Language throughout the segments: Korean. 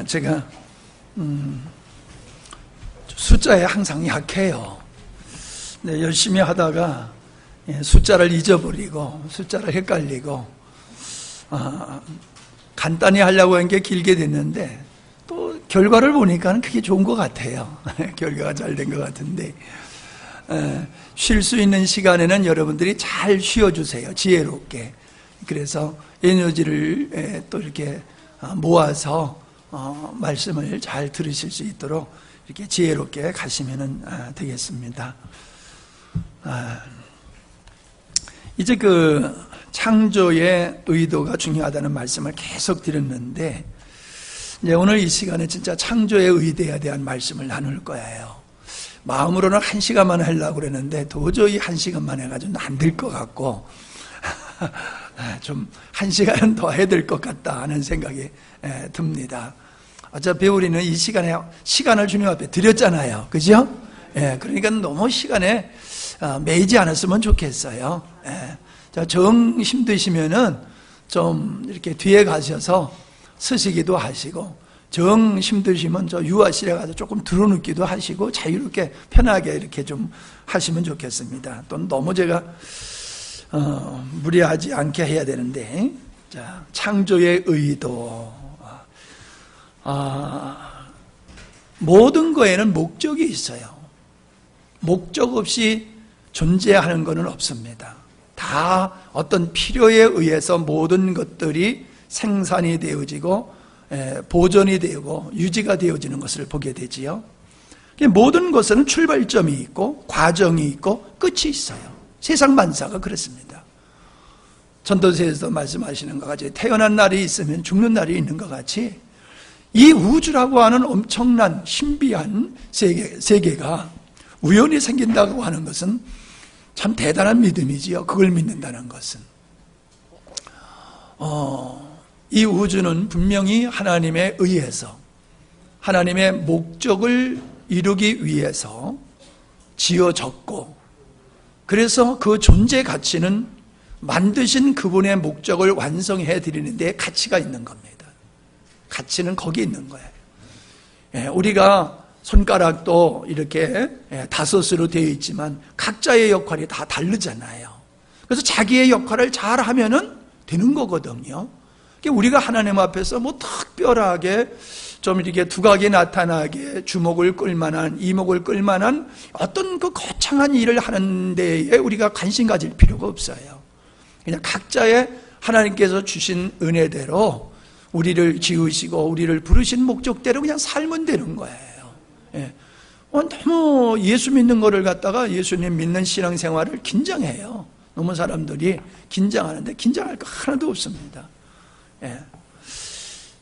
제가 숫자에 항상 약해요. 네, 열심히 하다가 숫자를 잊어버리고 숫자를 헷갈리고 간단히 하려고 한 게 길게 됐는데 또 결과를 보니까 그게 좋은 것 같아요. 결과가 잘 된 것 같은데 쉴 수 있는 시간에는 여러분들이 잘 쉬어주세요. 지혜롭게. 그래서 에너지를 또 이렇게 모아서 말씀을 잘 들으실 수 있도록 이렇게 지혜롭게 가시면 되겠습니다. 이제 그 창조의 의도가 중요하다는 말씀을 계속 드렸는데 이제 오늘 이 시간에 진짜 창조의 의도에 대한 말씀을 나눌 거예요. 마음으로는 1시간만 하려고 그랬는데 도저히 1시간만 해가지고 안 될 것 같고 좀 1시간은 더 해야 될 것 같다 하는 생각이 듭니다. 어차피 우리는 이 시간에 시간을 주님 앞에 드렸잖아요. 그죠? 그러니까 너무 시간에 매이지 않았으면 좋겠어요. 자, 정 힘드시면은 좀 이렇게 뒤에 가셔서 서시기도 하시고, 정 힘드시면 저 유아실에 가서 조금 들어눕기도 하시고, 자유롭게 편하게 이렇게 좀 하시면 좋겠습니다. 또 너무 제가 무리하지 않게 해야 되는데, 자, 창조의 의도. 모든 거에는 목적이 있어요. 목적 없이 존재하는 것은 없습니다. 다 어떤 필요에 의해서 모든 것들이 생산이 되어지고 보존이 되고 유지가 되어지는 것을 보게 되지요. 모든 것은 출발점이 있고 과정이 있고 끝이 있어요. 세상 만사가 그렇습니다. 전도서에서 말씀하시는 것 같이 태어난 날이 있으면 죽는 날이 있는 것 같이 이 우주라고 하는 엄청난 신비한 세계가 우연히 생긴다고 하는 것은 참 대단한 믿음이지요. 그걸 믿는다는 것은 이 우주는 분명히 하나님에 의해서 하나님의 목적을 이루기 위해서 지어졌고, 그래서 그 존재 가치는 만드신 그분의 목적을 완성해 드리는 데 가치가 있는 겁니다. 가치는 거기 있는 거예요. 우리가 손가락도 이렇게 5으로 되어 있지만 각자의 역할이 다 다르잖아요. 그래서 자기의 역할을 잘 하면은 되는 거거든요. 우리가 하나님 앞에서 뭐 특별하게 좀 이렇게 두각이 나타나게 주목을 끌만한, 이목을 끌만한 어떤 그 거창한 일을 하는 데에 우리가 관심 가질 필요가 없어요. 그냥 각자의 하나님께서 주신 은혜대로 우리를 지으시고 우리를 부르신 목적대로 그냥 살면 되는 거예요. 너무 예수 믿는 거를 갖다가 예수님 믿는 신앙생활을 긴장해요. 너무 사람들이 긴장하는데 긴장할 거 하나도 없습니다.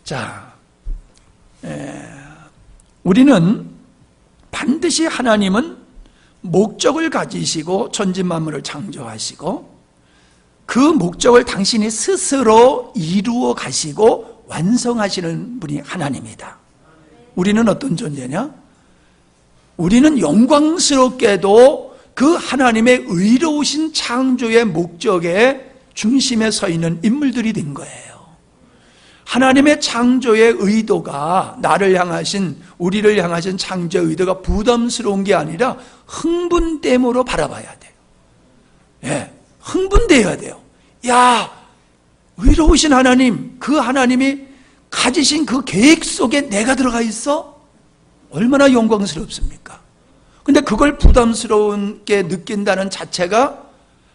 자, 우리는 반드시 하나님은 목적을 가지시고 천지 만물을 창조하시고 그 목적을 당신이 스스로 이루어 가시고 완성하시는 분이 하나님이다. 우리는 어떤 존재냐? 우리는 영광스럽게도 그 하나님의 의로우신 창조의 목적의 중심에 서 있는 인물들이 된 거예요. 하나님의 창조의 의도가 나를 향하신, 우리를 향하신 창조의 의도가 부담스러운 게 아니라 흥분됨으로 바라봐야 돼요. 흥분되어야 돼요. 야, 의로우신 하나님, 그 하나님이 가지신 그 계획 속에 내가 들어가 있어? 얼마나 영광스럽습니까? 근데 그걸 부담스럽게 느낀다는 자체가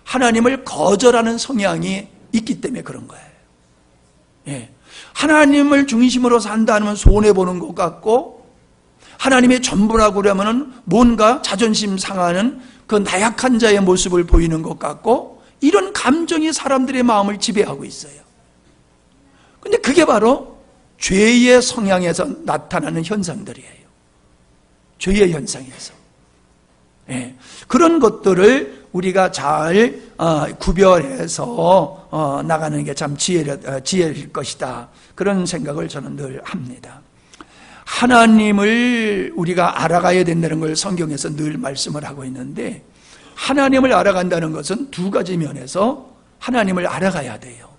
하나님을 거절하는 성향이 있기 때문에 그런 거예요. 하나님을 중심으로 산다면 손해보는 것 같고, 하나님의 전부라고 그러면 뭔가 자존심 상하는 그 나약한 자의 모습을 보이는 것 같고, 이런 감정이 사람들의 마음을 지배하고 있어요. 근데 그게 바로 죄의 성향에서 나타나는 현상들이에요. 죄의 현상에서. 그런 것들을 우리가 잘 구별해서 나가는 게 참 지혜일 것이다. 그런 생각을 저는 늘 합니다. 하나님을 우리가 알아가야 된다는 걸 성경에서 늘 말씀을 하고 있는데, 하나님을 알아간다는 것은 두 가지 면에서 하나님을 알아가야 돼요.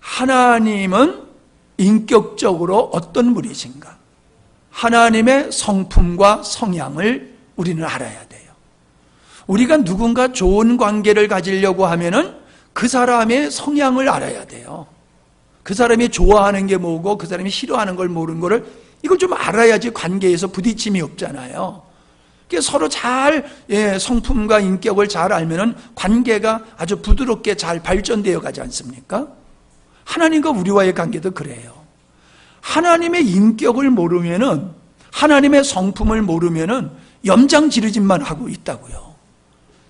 하나님은 인격적으로 어떤 분이신가? 하나님의 성품과 성향을 우리는 알아야 돼요. 우리가 누군가 좋은 관계를 가지려고 하면은 그 사람의 성향을 알아야 돼요. 그 사람이 좋아하는 게 뭐고 그 사람이 싫어하는 걸 모르는 거를 이걸 좀 알아야지 관계에서 부딪힘이 없잖아요. 서로 잘 성품과 인격을 잘 알면은 관계가 아주 부드럽게 잘 발전되어 가지 않습니까? 하나님과 우리와의 관계도 그래요. 하나님의 인격을 모르면은, 하나님의 성품을 모르면은 염장지르짐만 하고 있다고요.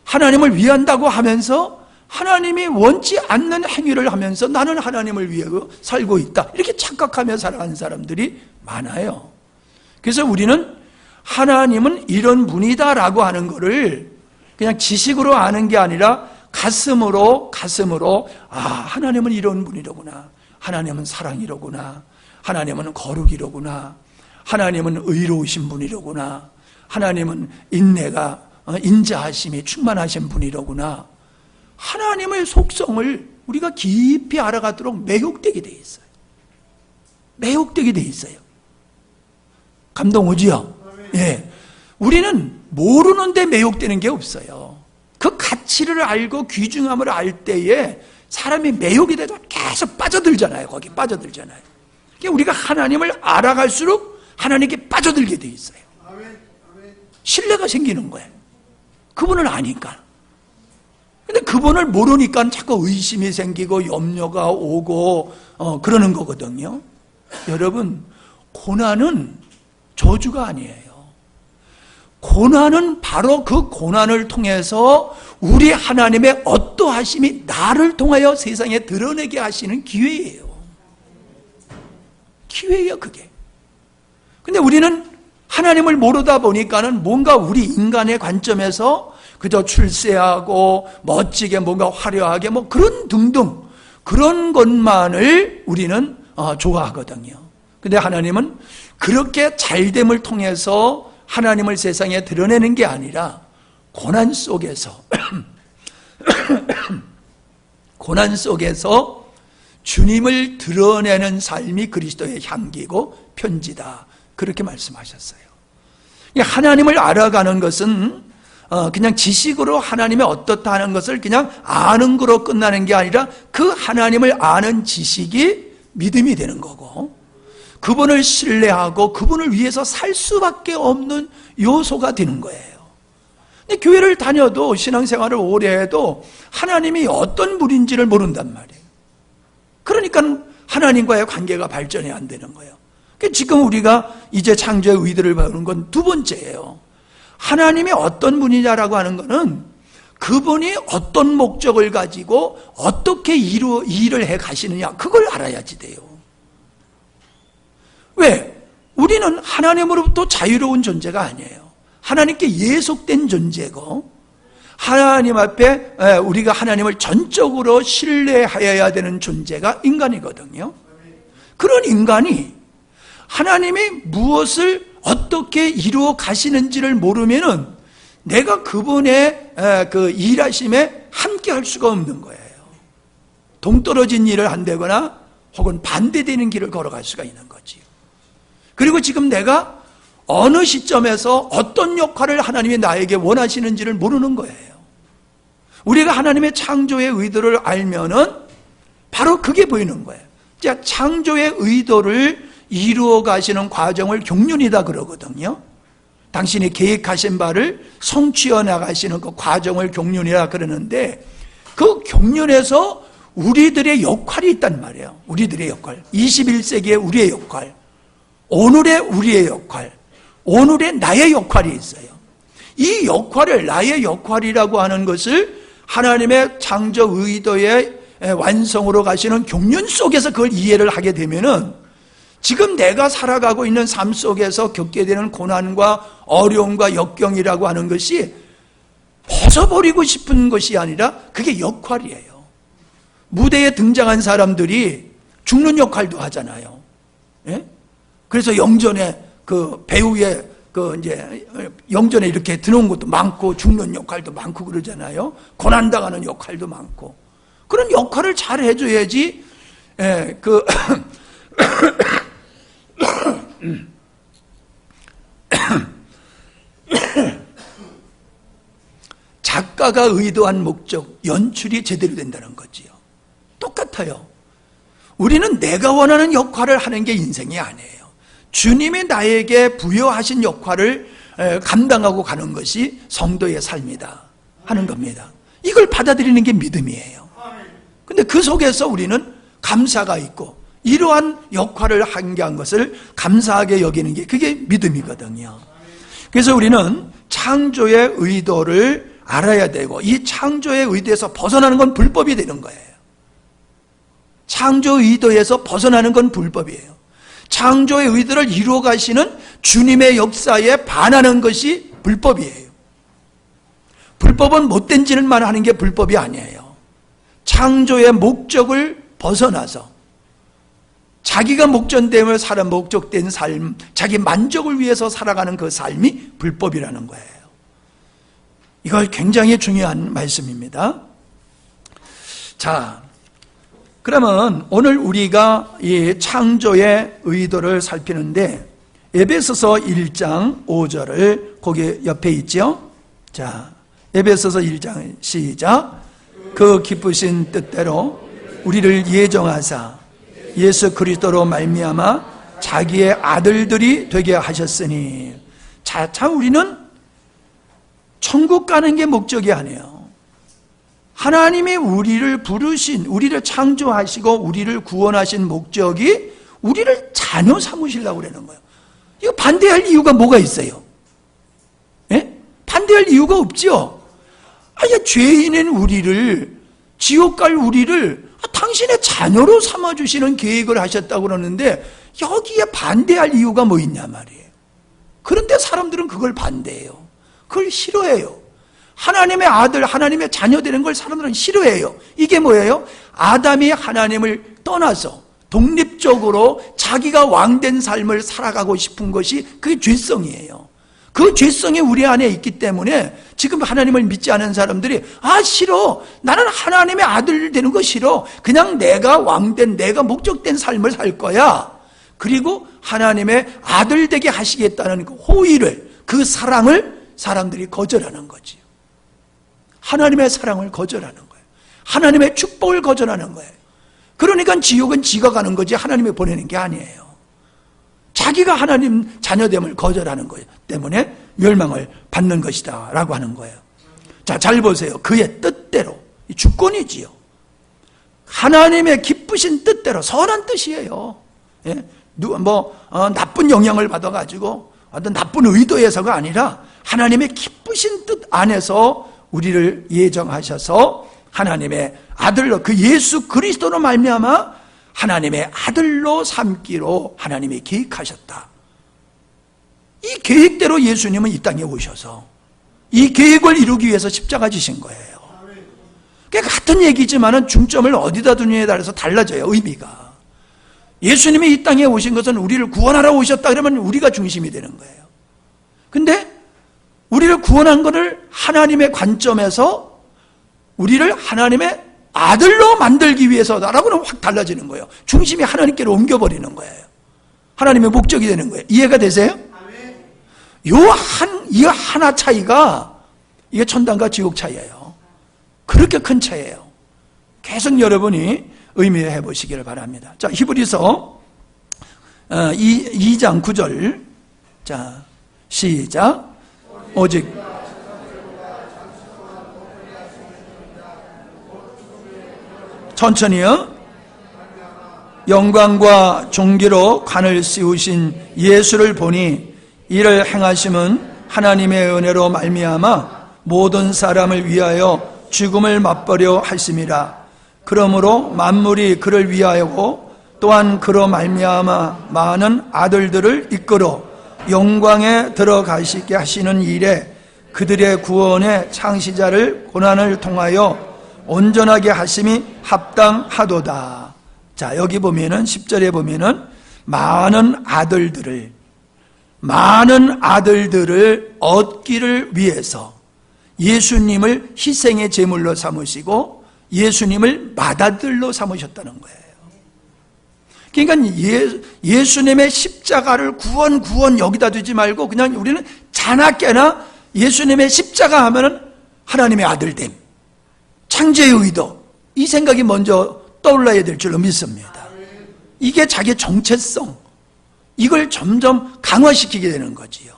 하나님을 위한다고 하면서 하나님이 원치 않는 행위를 하면서 나는 하나님을 위해 살고 있다, 이렇게 착각하며 살아가는 사람들이 많아요. 그래서 우리는 하나님은 이런 분이다라고 하는 것을 그냥 지식으로 아는 게 아니라 가슴으로 하나님은 이런 분이로구나, 하나님은 사랑이로구나, 하나님은 거룩이로구나, 하나님은 의로우신 분이로구나, 하나님은 인내가 인자하심이 충만하신 분이로구나, 하나님의 속성을 우리가 깊이 알아가도록 매혹되게 돼 있어요. 매혹되게 돼 있어요. 감동 오지요? 예. 우리는 모르는데 매혹되는 게 없어요. 그 가치를 알고 귀중함을 알 때에 사람이 매혹이 돼도 계속 빠져들잖아요. 거기 빠져들잖아요. 그러니까 우리가 하나님을 알아갈수록 하나님께 빠져들게 돼 있어요. 신뢰가 생기는 거예요. 그분을 아니까. 근데 그분을 모르니까 자꾸 의심이 생기고 염려가 오고 그러는 거거든요. 여러분, 고난은 저주가 아니에요. 고난은 바로 그 고난을 통해서 우리 하나님의 어떠하심이 나를 통하여 세상에 드러내게 하시는 기회예요. 기회예요, 그게. 근데 우리는 하나님을 모르다 보니까는 뭔가 우리 인간의 관점에서 그저 출세하고 멋지게 뭔가 화려하게 뭐 그런 등등 그런 것만을 우리는 좋아하거든요. 근데 하나님은 그렇게 잘됨을 통해서 하나님을 세상에 드러내는 게 아니라 고난 속에서 고난 속에서 주님을 드러내는 삶이 그리스도의 향기고 편지다, 그렇게 말씀하셨어요. 하나님을 알아가는 것은 그냥 지식으로 하나님이 어떻다 하는 것을 그냥 아는 거로 끝나는 게 아니라 그 하나님을 아는 지식이 믿음이 되는 거고, 그분을 신뢰하고 그분을 위해서 살 수밖에 없는 요소가 되는 거예요. 근데 교회를 다녀도 신앙생활을 오래 해도 하나님이 어떤 분인지를 모른단 말이에요. 그러니까 하나님과의 관계가 발전이 안 되는 거예요. 지금 우리가 이제 창조의 의도를 배우는 건 두 번째예요. 하나님이 어떤 분이냐라고 하는 것은 그분이 어떤 목적을 가지고 어떻게 일을 해 가시느냐, 그걸 알아야지 돼요. 왜? 우리는 하나님으로부터 자유로운 존재가 아니에요. 하나님께 예속된 존재고, 하나님 앞에 우리가 하나님을 전적으로 신뢰하여야 되는 존재가 인간이거든요. 그런 인간이 하나님이 무엇을 어떻게 이루어 가시는지를 모르면은 내가 그분의 그 일하심에 함께 할 수가 없는 거예요. 동떨어진 일을 한다거나 혹은 반대되는 길을 걸어갈 수가 있는 거지요. 그리고 지금 내가 어느 시점에서 어떤 역할을 하나님이 나에게 원하시는지를 모르는 거예요. 우리가 하나님의 창조의 의도를 알면은 바로 그게 보이는 거예요. 자, 창조의 의도를 이루어 가시는 과정을 경륜이다 그러거든요. 당신이 계획하신 바를 성취해 나가시는 그 과정을 경륜이라 그러는데, 그 경륜에서 우리들의 역할이 있단 말이에요. 우리들의 역할, 21세기의 우리의 역할, 오늘의 우리의 역할, 오늘의 나의 역할이 있어요. 이 역할을, 나의 역할이라고 하는 것을 하나님의 창조 의도의 완성으로 가시는 경륜 속에서 그걸 이해를 하게 되면은 지금 내가 살아가고 있는 삶 속에서 겪게 되는 고난과 어려움과 역경이라고 하는 것이 벗어버리고 싶은 것이 아니라 그게 역할이에요. 무대에 등장한 사람들이 죽는 역할도 하잖아요. 예? 그래서 영전에 그 배우의 그 이제 영전에 이렇게 드는 것도 많고 죽는 역할도 많고 그러잖아요. 고난당하는 역할도 많고. 그런 역할을 잘 해줘야지 그 작가가 의도한 목적, 연출이 제대로 된다는 거지요. 똑같아요. 우리는 내가 원하는 역할을 하는 게 인생이 아니에요. 주님이 나에게 부여하신 역할을 감당하고 가는 것이 성도의 삶이다 하는 겁니다. 이걸 받아들이는 게 믿음이에요. 근데 그 속에서 우리는 감사가 있고 이러한 역할을 한 것을 감사하게 여기는 게 그게 믿음이거든요. 그래서 우리는 창조의 의도를 알아야 되고 이 창조의 의도에서 벗어나는 건 불법이 되는 거예요. 창조 의도에서 벗어나는 건 불법이에요. 창조의 의도를 이루어 가시는 주님의 역사에 반하는 것이 불법이에요. 불법은 못된 짓만 하는 게 불법이 아니에요. 창조의 목적을 벗어나서 자기가 목적됨을 살아 목적된 삶, 자기 만족을 위해서 살아가는 그 삶이 불법이라는 거예요. 이걸 굉장히 중요한 말씀입니다. 자, 그러면 오늘 우리가 이 창조의 의도를 살피는데 에베소서 1장 5절을 거기 옆에 있죠. 자, 에베소서 1장 시작. 그 기쁘신 뜻대로 우리를 예정하사 예수 그리스도로 말미암아 자기의 아들들이 되게 하셨으니. 자, 우리는 천국 가는 게 목적이 아니에요. 하나님이 우리를 부르신, 우리를 창조하시고 우리를 구원하신 목적이 우리를 자녀 삼으시려고 그러는 거예요. 이거 반대할 이유가 뭐가 있어요? 예? 반대할 이유가 없죠. 아니, 죄인인 우리를, 지옥 갈 우리를 당신의 자녀로 삼아주시는 계획을 하셨다고 그러는데 여기에 반대할 이유가 뭐 있냐 말이에요. 그런데 사람들은 그걸 반대해요. 그걸 싫어해요. 하나님의 아들, 하나님의 자녀 되는 걸 사람들은 싫어해요. 이게 뭐예요? 아담이 하나님을 떠나서 독립적으로 자기가 왕된 삶을 살아가고 싶은 것이 그게 죄성이에요. 그 죄성이 우리 안에 있기 때문에 지금 하나님을 믿지 않은 사람들이 싫어. 나는 하나님의 아들 되는 거 싫어. 그냥 내가 왕된, 내가 목적된 삶을 살 거야. 그리고 하나님의 아들 되게 하시겠다는 그 호의를, 그 사랑을 사람들이 거절하는 거지요. 하나님의 사랑을 거절하는 거예요. 하나님의 축복을 거절하는 거예요. 그러니까 지옥은 지가 가는 거지 하나님이 보내는 게 아니에요. 자기가 하나님 자녀됨을 거절하는 거예요. 때문에 멸망을 받는 것이다 라고 하는 거예요. 자, 잘 보세요. 그의 뜻대로, 이 주권이지요. 하나님의 기쁘신 뜻대로, 선한 뜻이에요. 예? 나쁜 영향을 받아가지고 어떤 나쁜 의도에서가 아니라 하나님의 기쁘신 뜻 안에서 우리를 예정하셔서 하나님의 아들로, 그 예수 그리스도로 말미암아 하나님의 아들로 삼기로 하나님이 계획하셨다. 이 계획대로 예수님은 이 땅에 오셔서 이 계획을 이루기 위해서 십자가 지신 거예요. 그러니까 같은 얘기지만 중점을 어디다 두느냐에 따라서 달라져요, 의미가. 예수님이 이 땅에 오신 것은 우리를 구원하러 오셨다 그러면 우리가 중심이 되는 거예요. 근데 우리를 구원한 것을 하나님의 관점에서 우리를 하나님의 아들로 만들기 위해서다라고는 확 달라지는 거예요. 중심이 하나님께로 옮겨버리는 거예요. 하나님의 목적이 되는 거예요. 이해가 되세요? 이 하나 차이가 이게 천당과 지옥 차이예요. 그렇게 큰 차이예요. 계속 여러분이 의미해 보시기를 바랍니다. 자, 히브리서 2장 9절. 자, 시작. 오직 천천히요. 영광과 존귀로 관을 씌우신 예수를 보니 이를 행하심은 하나님의 은혜로 말미암아 모든 사람을 위하여 죽음을 맛보려 하심이라. 그러므로 만물이 그를 위하여고 또한 그로 말미암아 많은 아들들을 이끌어 영광에 들어가시게 하시는 일에 그들의 구원의 창시자를 고난을 통하여 온전하게 하심이 합당하도다. 자, 여기 보면은 10절에 보면은 많은 아들들을 얻기를 위해서 예수님을 희생의 제물로 삼으시고 예수님을 맏아들로 삼으셨다는 거예요. 그러니까 예수님의 십자가를 구원 여기다 두지 말고 그냥 우리는 자나깨나 예수님의 십자가 하면은 하나님의 아들됨, 창조의 의도, 이 생각이 먼저 떠올라야 될 줄로 믿습니다. 이게 자기의 정체성, 이걸 점점 강화시키게 되는 거지요.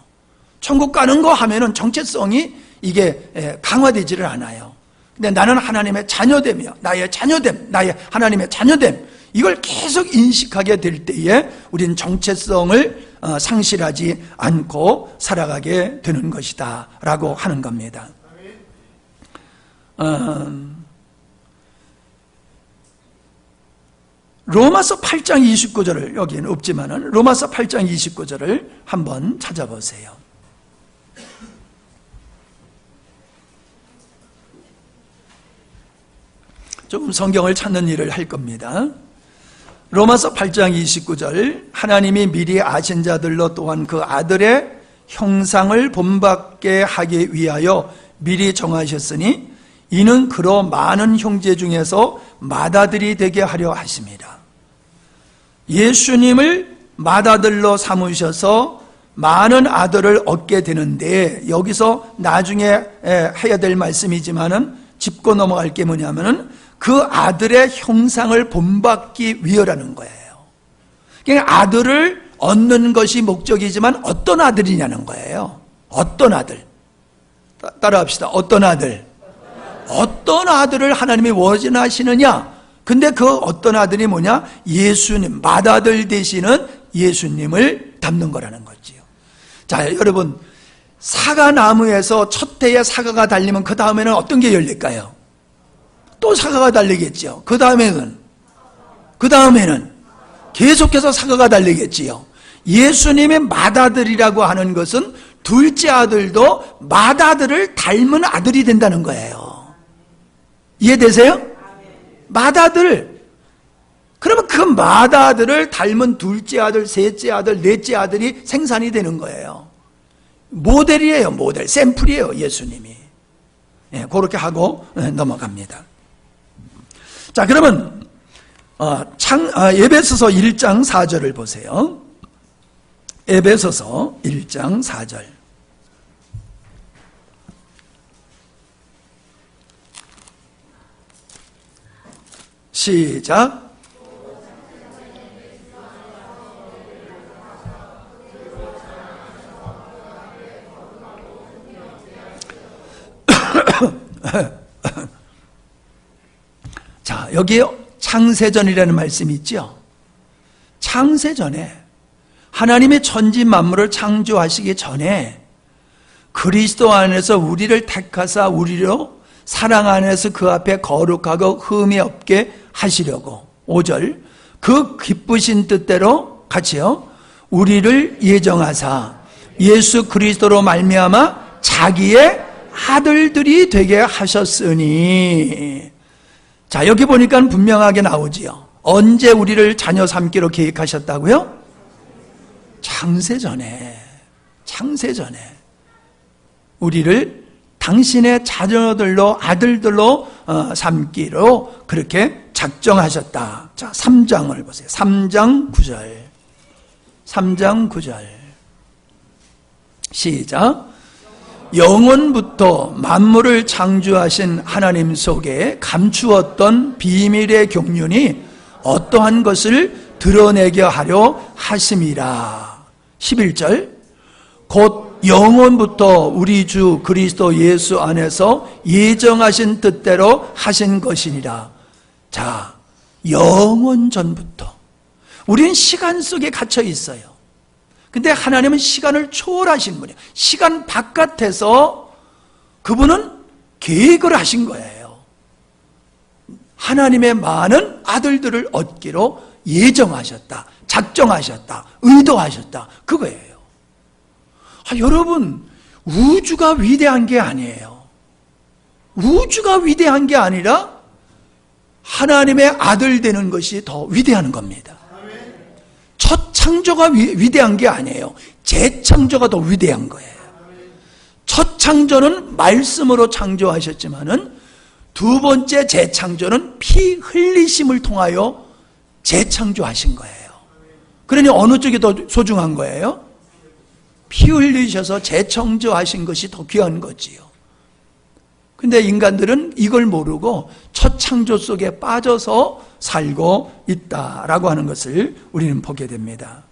천국 가는 거 하면은 정체성이 이게 강화되지를 않아요. 근데 나는 하나님의 자녀됨이요, 나의 자녀됨, 나의 하나님의 자녀됨, 이걸 계속 인식하게 될 때에 우리는 정체성을 상실하지 않고 살아가게 되는 것이다 라고 하는 겁니다. 로마서 8장 29절을, 여기는 없지만은 로마서 8장 29절을 한번 찾아보세요. 조금 성경을 찾는 일을 할 겁니다. 로마서 8장 29절, 하나님이 미리 아신 자들로 또한 그 아들의 형상을 본받게 하기 위하여 미리 정하셨으니 이는 그로 많은 형제 중에서 맏아들이 되게 하려 하십니다. 예수님을 맏아들로 삼으셔서 많은 아들을 얻게 되는데, 여기서 나중에 해야 될 말씀이지만은 짚고 넘어갈 게 뭐냐면은 그 아들의 형상을 본받기 위하라는 거예요. 그러니까 아들을 얻는 것이 목적이지만 어떤 아들이냐는 거예요. 어떤 아들. 따라합시다. 어떤 아들. 어떤 아들을 하나님이 원하시느냐? 근데 그 어떤 아들이 뭐냐? 예수님, 맏아들 되시는 예수님을 닮는 거라는 거지요. 자, 여러분, 사과나무에서 첫 해에 사과가 달리면 그 다음에는 어떤 게 열릴까요? 또 사과가 달리겠죠. 그 다음에는 계속해서 사과가 달리겠지요. 예수님의 맏아들이라고 하는 것은 둘째 아들도 맏아들을 닮은 아들이 된다는 거예요. 이해되세요? 맏아들. 그러면 그 맏아들을 닮은 둘째 아들, 셋째 아들, 넷째 아들이 생산이 되는 거예요. 모델이에요. 모델, 샘플이에요. 예수님이. 그렇게 하고 넘어갑니다. 자, 그러면 에베소서 1장 4절을 보세요. 에베소서 1장 4절. 시작. 자, 여기에 창세전이라는 말씀이 있죠. 창세전에 하나님의 천지 만물을 창조하시기 전에 그리스도 안에서 우리를 택하사 우리로 사랑 안에서 그 앞에 거룩하고 흠이 없게 하시려고, 5절, 그 기쁘신 뜻대로 같이요, 우리를 예정하사 예수 그리스도로 말미암아 자기의 아들들이 되게 하셨으니. 자, 여기 보니까 분명하게 나오지요. 언제 우리를 자녀 삼기로 계획하셨다고요? 창세전에 우리를 당신의 자녀들로, 아들들로 삼기로 그렇게 작정하셨다. 자, 3장을 보세요. 3장 9절 시작. 영원부터 만물을 창조하신 하나님 속에 감추었던 비밀의 경륜이 어떠한 것을 드러내게 하려 하심이라. 11절. 곧 영원부터 우리 주 그리스도 예수 안에서 예정하신 뜻대로 하신 것이니라. 자, 영원 전부터. 우리는 시간 속에 갇혀 있어요. 근데 하나님은 시간을 초월하신 분이에요. 시간 바깥에서 그분은 계획을 하신 거예요. 하나님의 많은 아들들을 얻기로 예정하셨다, 작정하셨다, 의도하셨다, 그거예요. 여러분, 우주가 위대한 게 아니에요. 우주가 위대한 게 아니라 하나님의 아들 되는 것이 더 위대한 겁니다. 첫 창조가 위대한 게 아니에요. 재창조가 더 위대한 거예요. 첫 창조는 말씀으로 창조하셨지만은 두 번째 재창조는 피 흘리심을 통하여 재창조하신 거예요. 그러니 어느 쪽이 더 소중한 거예요? 피 흘리셔서 재청조하신 것이 더 귀한 거지요. 근데 인간들은 이걸 모르고 첫 창조 속에 빠져서 살고 있다라고 하는 것을 우리는 보게 됩니다.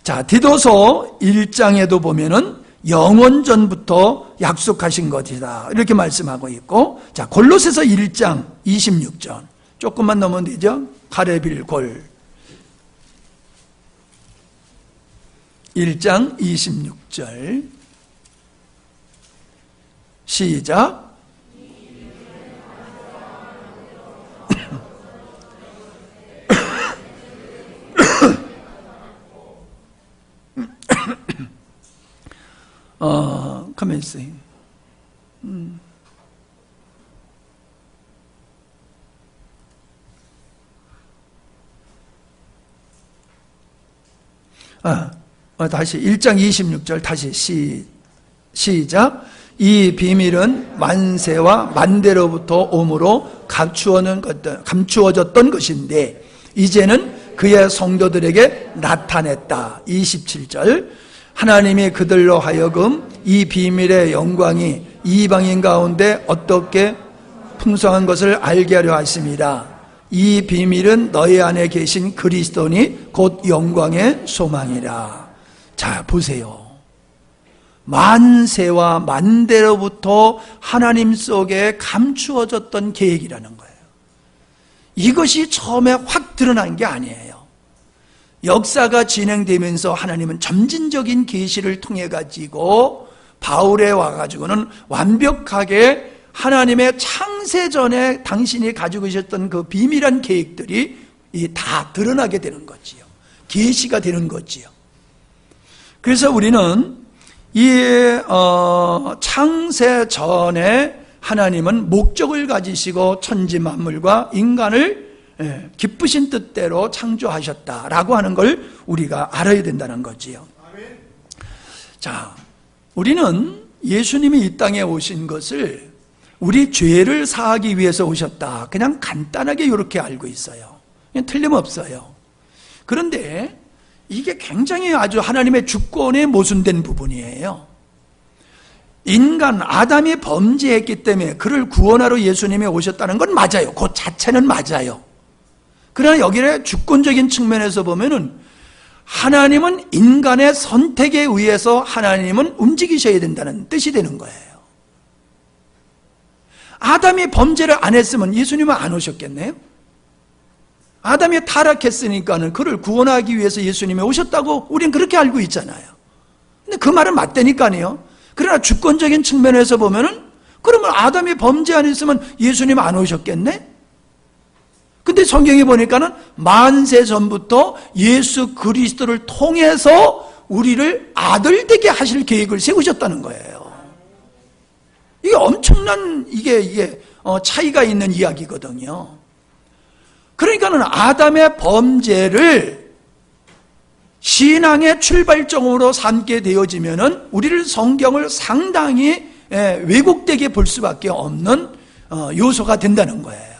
자, 디도서 1장에도 보면은 영원전부터 약속하신 것이다 이렇게 말씀하고 있고, 자, 골로새서 1장 26절 조금만 넘으면 되죠. 가레빌골 1장 26절 시작. 가만히 있어요. 다시 1장 26절 다시 시작. 이 비밀은 만세와 만대로부터 오므로 감추어졌던 것인데 이제는 그의 성도들에게 나타냈다. 27절. 하나님이 그들로 하여금 이 비밀의 영광이 이방인 가운데 어떻게 풍성한 것을 알게 하려 하심이라. 이 비밀은 너희 안에 계신 그리스도니 곧 영광의 소망이라. 자, 보세요. 만세와 만대로부터 하나님 속에 감추어졌던 계획이라는 거예요. 이것이 처음에 확 드러난 게 아니에요. 역사가 진행되면서 하나님은 점진적인 계시를 통해 가지고 바울에 와가지고는 완벽하게 하나님의 창세 전에 당신이 가지고 계셨던 그 비밀한 계획들이 다 드러나게 되는 거지요. 계시가 되는 거지요. 그래서 우리는 이 창세 전에 하나님은 목적을 가지시고 천지 만물과 인간을 기쁘신 뜻대로 창조하셨다라고 하는 걸 우리가 알아야 된다는 거지요. 자, 우리는 예수님이 이 땅에 오신 것을 우리 죄를 사하기 위해서 오셨다. 그냥 간단하게 이렇게 알고 있어요. 그냥 틀림없어요. 그런데 이게 굉장히 아주 하나님의 주권에 모순된 부분이에요. 인간 아담이 범죄했기 때문에 그를 구원하러 예수님이 오셨다는 건 맞아요. 그 자체는 맞아요. 그러나 여기에 주권적인 측면에서 보면은 하나님은 인간의 선택에 의해서 하나님은 움직이셔야 된다는 뜻이 되는 거예요. 아담이 범죄를 안 했으면 예수님은 안 오셨겠네요? 아담이 타락했으니까는 그를 구원하기 위해서 예수님이 오셨다고 우리는 그렇게 알고 있잖아요. 근데 그 말은 맞다니까요. 그러나 주권적인 측면에서 보면은 그러면 아담이 범죄 안 했으면 예수님 안 오셨겠네? 근데 성경에 보니까는 만세 전부터 예수 그리스도를 통해서 우리를 아들 되게 하실 계획을 세우셨다는 거예요. 이게 엄청난 이게 차이가 있는 이야기거든요. 그러니까는 아담의 범죄를 신앙의 출발점으로 삼게 되어지면은 우리를 성경을 상당히 왜곡되게 볼 수밖에 없는 요소가 된다는 거예요.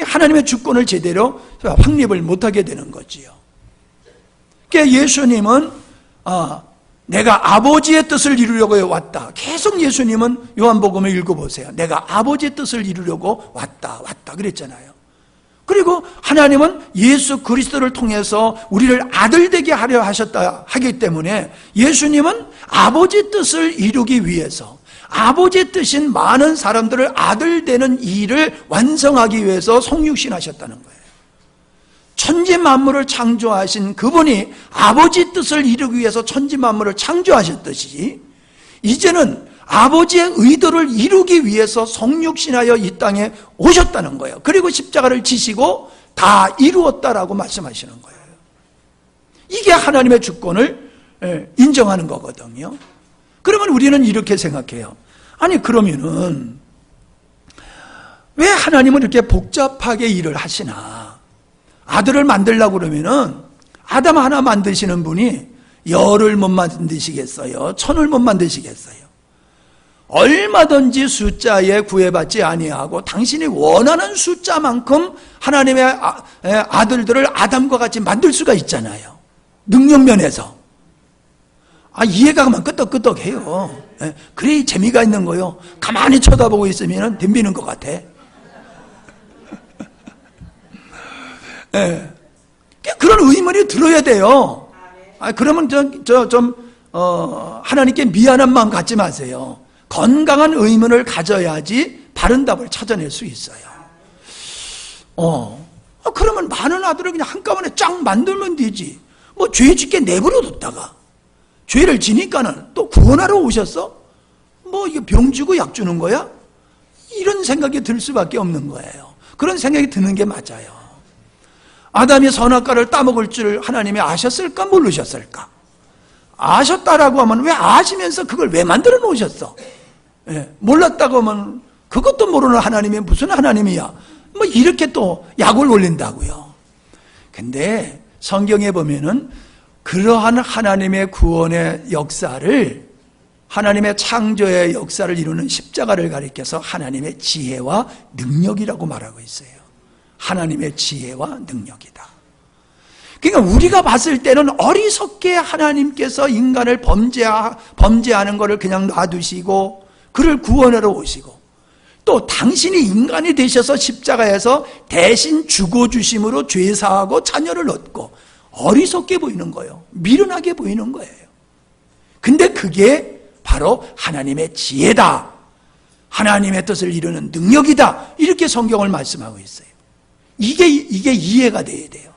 하나님의 주권을 제대로 확립을 못하게 되는 거지요. 그러니까 예수님은 내가 아버지의 뜻을 이루려고 왔다. 계속 예수님은 요한복음을 읽어보세요. 내가 아버지의 뜻을 이루려고 왔다 그랬잖아요. 그리고 하나님은 예수 그리스도를 통해서 우리를 아들 되게 하려 하셨다 하기 때문에 예수님은 아버지 뜻을 이루기 위해서 아버지 뜻인 많은 사람들을 아들 되는 일을 완성하기 위해서 성육신하셨다는 거예요. 천지 만물을 창조하신 그분이 아버지 뜻을 이루기 위해서 천지 만물을 창조하셨듯이 이제는 아버지의 의도를 이루기 위해서 성육신하여 이 땅에 오셨다는 거예요. 그리고 십자가를 지시고 다 이루었다라고 말씀하시는 거예요. 이게 하나님의 주권을 인정하는 거거든요. 그러면 우리는 이렇게 생각해요. 아니 그러면은 왜 하나님은 이렇게 복잡하게 일을 하시나? 아들을 만들려고 그러면은 아담 하나 만드시는 분이 열을 못 만드시겠어요? 천을 못 만드시겠어요? 얼마든지 숫자에 구애받지 아니하고 당신이 원하는 숫자만큼 하나님의 아들들을 아담과 같이 만들 수가 있잖아요. 능력면에서. 이해가 가면 끄떡끄떡해요. 그래 재미가 있는 거요. 가만히 쳐다보고 있으면 덤비는 것 같아. 그런 의문이 들어야 돼요. 그러면 하나님께 미안한 마음 갖지 마세요. 건강한 의문을 가져야지 바른 답을 찾아낼 수 있어요. 그러면 많은 아들을 그냥 한꺼번에 쫙 만들면 되지. 뭐 죄 짓게 내버려 뒀다가 죄를 지니까는 또 구원하러 오셨어? 뭐 이게 병 주고 약 주는 거야? 이런 생각이 들 수밖에 없는 거예요. 그런 생각이 드는 게 맞아요. 아담이 선악과를 따먹을 줄 하나님이 아셨을까 모르셨을까? 아셨다라고 하면 왜 아시면서 그걸 왜 만들어 놓으셨어? 몰랐다고 하면 그것도 모르는 하나님이 무슨 하나님이야? 뭐 이렇게 또 약을 올린다고요. 근데 성경에 보면은 그러한 하나님의 구원의 역사를, 하나님의 창조의 역사를 이루는 십자가를 가리켜서 하나님의 지혜와 능력이라고 말하고 있어요. 하나님의 지혜와 능력이다. 그러니까 우리가 봤을 때는 어리석게 하나님께서 인간을 범죄하는 것을 그냥 놔두시고 그를 구원하러 오시고, 또 당신이 인간이 되셔서 십자가에서 대신 죽어주심으로 죄사하고 자녀를 얻고, 어리석게 보이는 거예요. 미련하게 보이는 거예요. 근데 그게 바로 하나님의 지혜다, 하나님의 뜻을 이루는 능력이다, 이렇게 성경을 말씀하고 있어요. 이게 이해가 돼야 돼요.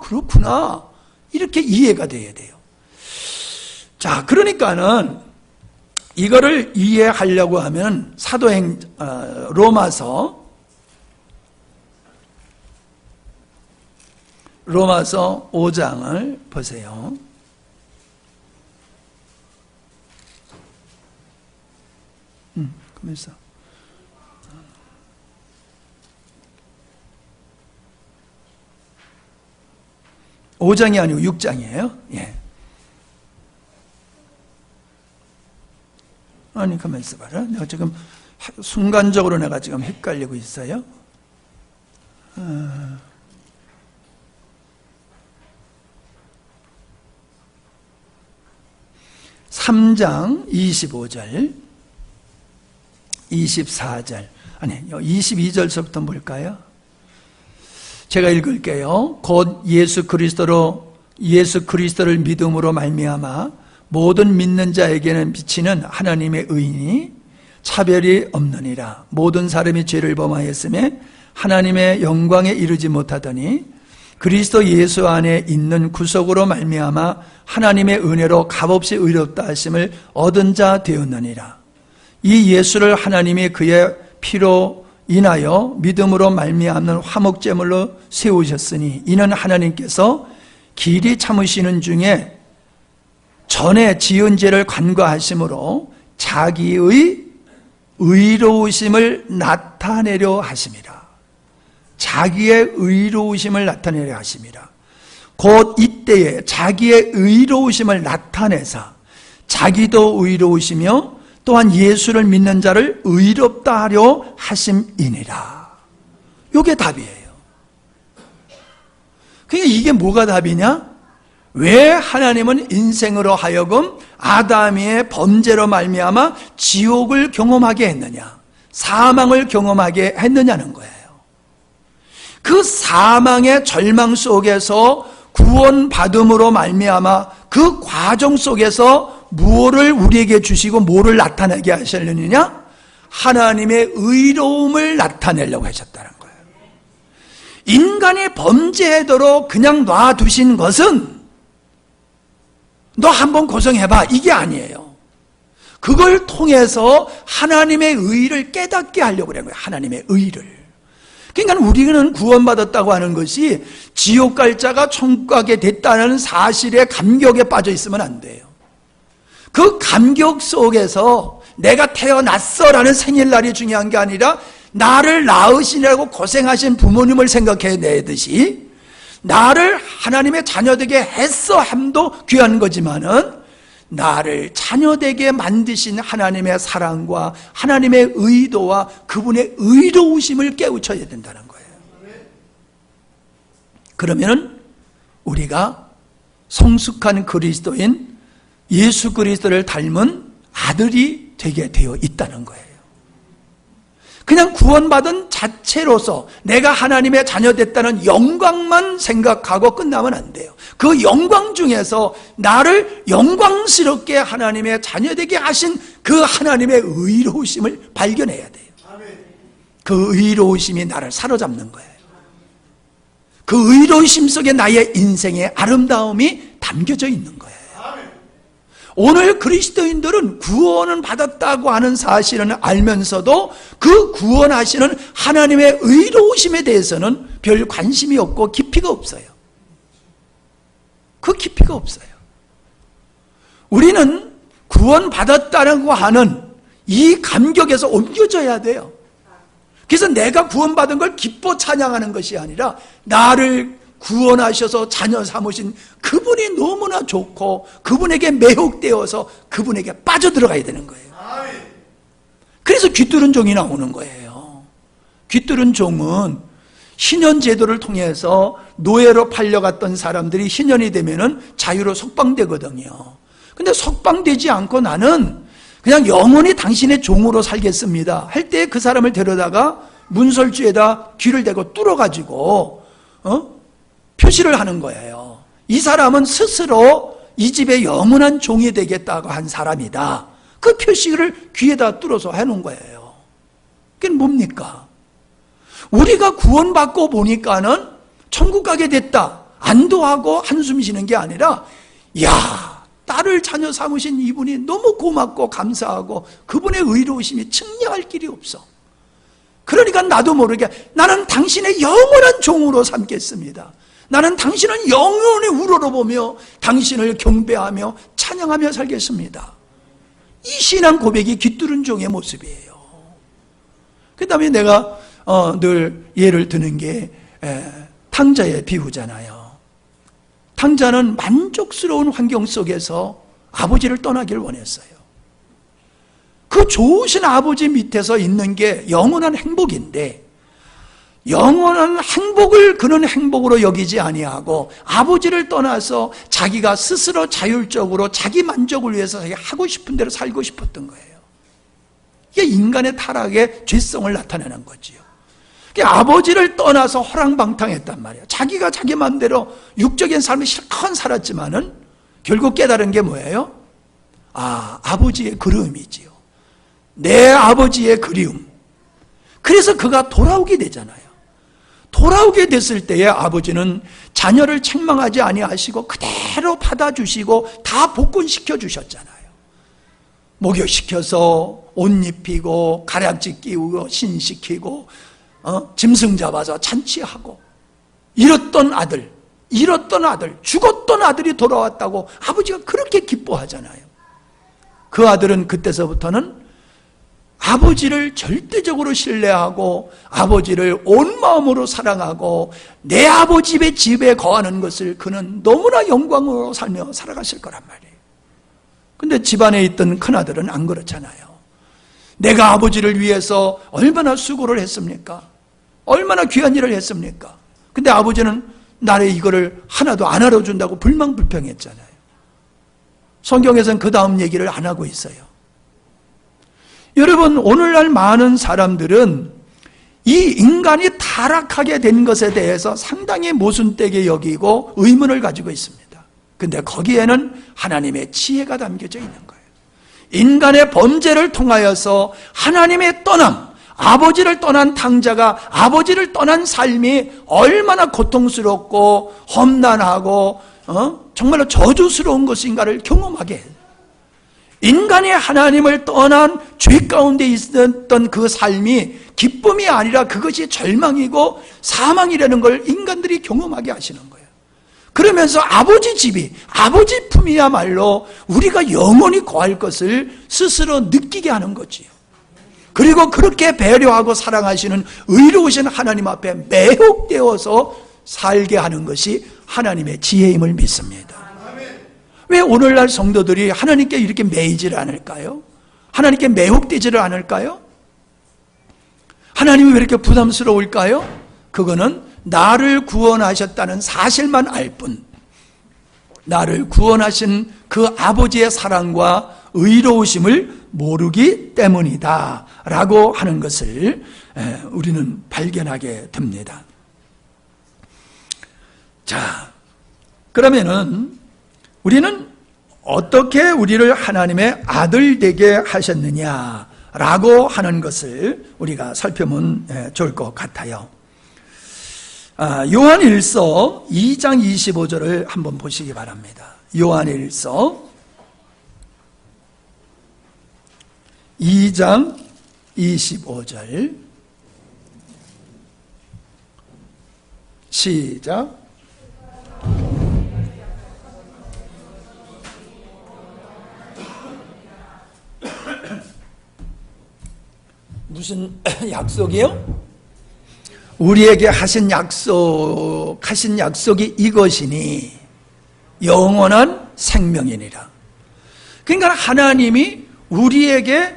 그렇구나, 이렇게 이해가 돼야 돼요. 자, 그러니까는 이거를 이해하려고 하면 로마서 5장을 보세요. 그러면서 5장이 아니고 6장이에요. 예. 아니, 가만히 있어봐라. 내가 지금 순간적으로 내가 지금 헷갈리고 있어요. 3장 25절, 24절, 아니 22절서부터 볼까요? 제가 읽을게요. 곧 예수 그리스도를 믿음으로 말미암아 모든 믿는 자에게는 비치는 하나님의 의인이 차별이 없느니라. 모든 사람이 죄를 범하였음에 하나님의 영광에 이르지 못하더니 그리스도 예수 안에 있는 구속으로 말미암아 하나님의 은혜로 값없이 의롭다 하심을 얻은 자 되었느니라. 이 예수를 하나님이 그의 피로 인하여 믿음으로 말미암는 화목제물로 세우셨으니 이는 하나님께서 길이 참으시는 중에 전에 지은 죄를 간과하심으로 자기의 의로우심을 나타내려 하심이라. 자기의 의로우심을 나타내려 하심이라. 곧 이때에 자기의 의로우심을 나타내사 자기도 의로우시며 또한 예수를 믿는 자를 의롭다 하려 하심이니라. 이게 답이에요. 그러니까 이게 뭐가 답이냐? 왜 하나님은 인생으로 하여금 아담의 범죄로 말미암아 지옥을 경험하게 했느냐, 사망을 경험하게 했느냐는 거예요. 그 사망의 절망 속에서 구원받음으로 말미암아 그 과정 속에서 무엇을 우리에게 주시고 뭐를 나타내게 하시려느냐? 하나님의 의로움을 나타내려고 하셨다는 거예요. 인간이 범죄하도록 그냥 놔두신 것은 너 한번 고생해봐, 이게 아니에요. 그걸 통해서 하나님의 의를 깨닫게 하려고 그런 거예요. 하나님의 의를. 그러니까 우리는 구원받았다고 하는 것이 지옥 갈 자가 천국 가게 됐다는 사실에 감격에 빠져 있으면 안 돼요. 그 감격 속에서 내가 태어났어라는 생일날이 중요한 게 아니라 나를 낳으시려고 고생하신 부모님을 생각해내듯이 나를 하나님의 자녀되게 했어 함도 귀한 거지만은 나를 자녀되게 만드신 하나님의 사랑과 하나님의 의도와 그분의 의로우심을 깨우쳐야 된다는 거예요. 그러면은 우리가 성숙한 그리스도인 예수 그리스도를 닮은 아들이 되게 되어 있다는 거예요. 그냥 구원받은 자체로서 내가 하나님의 자녀 됐다는 영광만 생각하고 끝나면 안 돼요. 그 영광 중에서 나를 영광스럽게 하나님의 자녀 되게 하신 그 하나님의 의로우심을 발견해야 돼요. 그 의로우심이 나를 사로잡는 거예요. 그 의로우심 속에 나의 인생의 아름다움이 담겨져 있는 거예요. 오늘 그리스도인들은 구원은 받았다고 하는 사실은 알면서도 그 구원하시는 하나님의 의로우심에 대해서는 별 관심이 없고 깊이가 없어요. 그 깊이가 없어요. 우리는 구원받았다고 하는 이 감격에서 옮겨져야 돼요. 그래서 내가 구원받은 걸 기뻐 찬양하는 것이 아니라 나를 구원하셔서 자녀 삼으신 그분이 너무나 좋고 그분에게 매혹되어서 그분에게 빠져들어가야 되는 거예요. 그래서 귀뚫은 종이 나오는 거예요. 귀뚫은 종은 신현 제도를 통해서 노예로 팔려갔던 사람들이 신현이 되면은 자유로 석방되거든요. 근데 석방되지 않고 나는 그냥 영원히 당신의 종으로 살겠습니다 할 때 그 사람을 데려다가 문설주에다 귀를 대고 뚫어가지고 표시를 하는 거예요. 이 사람은 스스로 이 집의 영원한 종이 되겠다고 한 사람이다. 그 표시를 귀에다 뚫어서 해놓은 거예요. 그게 뭡니까? 우리가 구원받고 보니까는 천국 가게 됐다, 안도하고 한숨 쉬는 게 아니라 야, 나를 자녀 삼으신 이분이 너무 고맙고 감사하고 그분의 의로우심이 측량할 길이 없어. 그러니까 나도 모르게 나는 당신의 영원한 종으로 삼겠습니다. 나는 당신을 영원히 우러러보며 당신을 경배하며 찬양하며 살겠습니다. 이 신앙 고백이 귀뚫은 종의 모습이에요. 그 다음에 내가 늘 예를 드는 게 탕자의 비유잖아요. 탕자는 만족스러운 환경 속에서 아버지를 떠나길 원했어요. 그 좋으신 아버지 밑에서 있는 게 영원한 행복인데 영원한 행복을 그는 행복으로 여기지 아니하고 아버지를 떠나서 자기가 스스로 자율적으로 자기 만족을 위해서 자기가 하고 싶은 대로 살고 싶었던 거예요. 이게 인간의 타락의 죄성을 나타내는 거지요. 아버지를 떠나서 허랑방탕했단 말이에요. 자기가 자기 마음대로 육적인 삶을 실컷 살았지만은 결국 깨달은 게 뭐예요? 아버지의 그리움이지요. 내 아버지의 그리움. 그래서 그가 돌아오게 되잖아요. 돌아오게 됐을 때에 아버지는 자녀를 책망하지 아니하시고 그대로 받아주시고 다 복권시켜 주셨잖아요. 목욕시켜서 옷 입히고 가락지 끼우고 신시키고 짐승 잡아서 잔치하고 잃었던 아들, 죽었던 아들이 돌아왔다고 아버지가 그렇게 기뻐하잖아요. 그 아들은 그때서부터는 아버지를 절대적으로 신뢰하고 아버지를 온 마음으로 사랑하고 내 아버지의 집에 거하는 것을 그는 너무나 영광으로 살며 살아갔을 거란 말이에요. 근데 집안에 있던 큰아들은 안 그렇잖아요. 내가 아버지를 위해서 얼마나 수고를 했습니까? 얼마나 귀한 일을 했습니까? 근데 아버지는 나를 이거를 하나도 안 알아준다고 불평했잖아요. 성경에서는 그 다음 얘기를 안 하고 있어요. 여러분, 오늘날 많은 사람들은 이 인간이 타락하게 된 것에 대해서 상당히 모순되게 여기고 의문을 가지고 있습니다. 근데 거기에는 하나님의 지혜가 담겨져 있는 거예요. 인간의 범죄를 통하여서 하나님의 떠남, 아버지를 떠난 탕자가 아버지를 떠난 삶이 얼마나 고통스럽고 험난하고 정말로 저주스러운 것인가를 경험하게 해요. 인간이 하나님을 떠난 죄 가운데 있었던 그 삶이 기쁨이 아니라 그것이 절망이고 사망이라는 걸 인간들이 경험하게 하시는 거예요. 그러면서 아버지 집이, 아버지 품이야말로 우리가 영원히 거할 것을 스스로 느끼게 하는 거지요. 그리고 그렇게 배려하고 사랑하시는 의로우신 하나님 앞에 매혹되어서 살게 하는 것이 하나님의 지혜임을 믿습니다. 왜 오늘날 성도들이 하나님께 이렇게 매이질 않을까요? 하나님께 매혹되지를 않을까요? 하나님이 왜 이렇게 부담스러울까요? 그거는 나를 구원하셨다는 사실만 알 뿐, 나를 구원하신 그 아버지의 사랑과 의로우심을 모르기 때문이다 라고 하는 것을 우리는 발견하게 됩니다. 자, 그러면은 우리는 어떻게 우리를 하나님의 아들 되게 하셨느냐라고 하는 것을 우리가 살펴보면 좋을 것 같아요. 요한일서 2장 25절을 한번 보시기 바랍니다. 요한일서 2장 25절 시작. 무슨 약속이요? 우리에게 하신 약속이 이것이니 영원한 생명이니라. 그러니까 하나님이 우리에게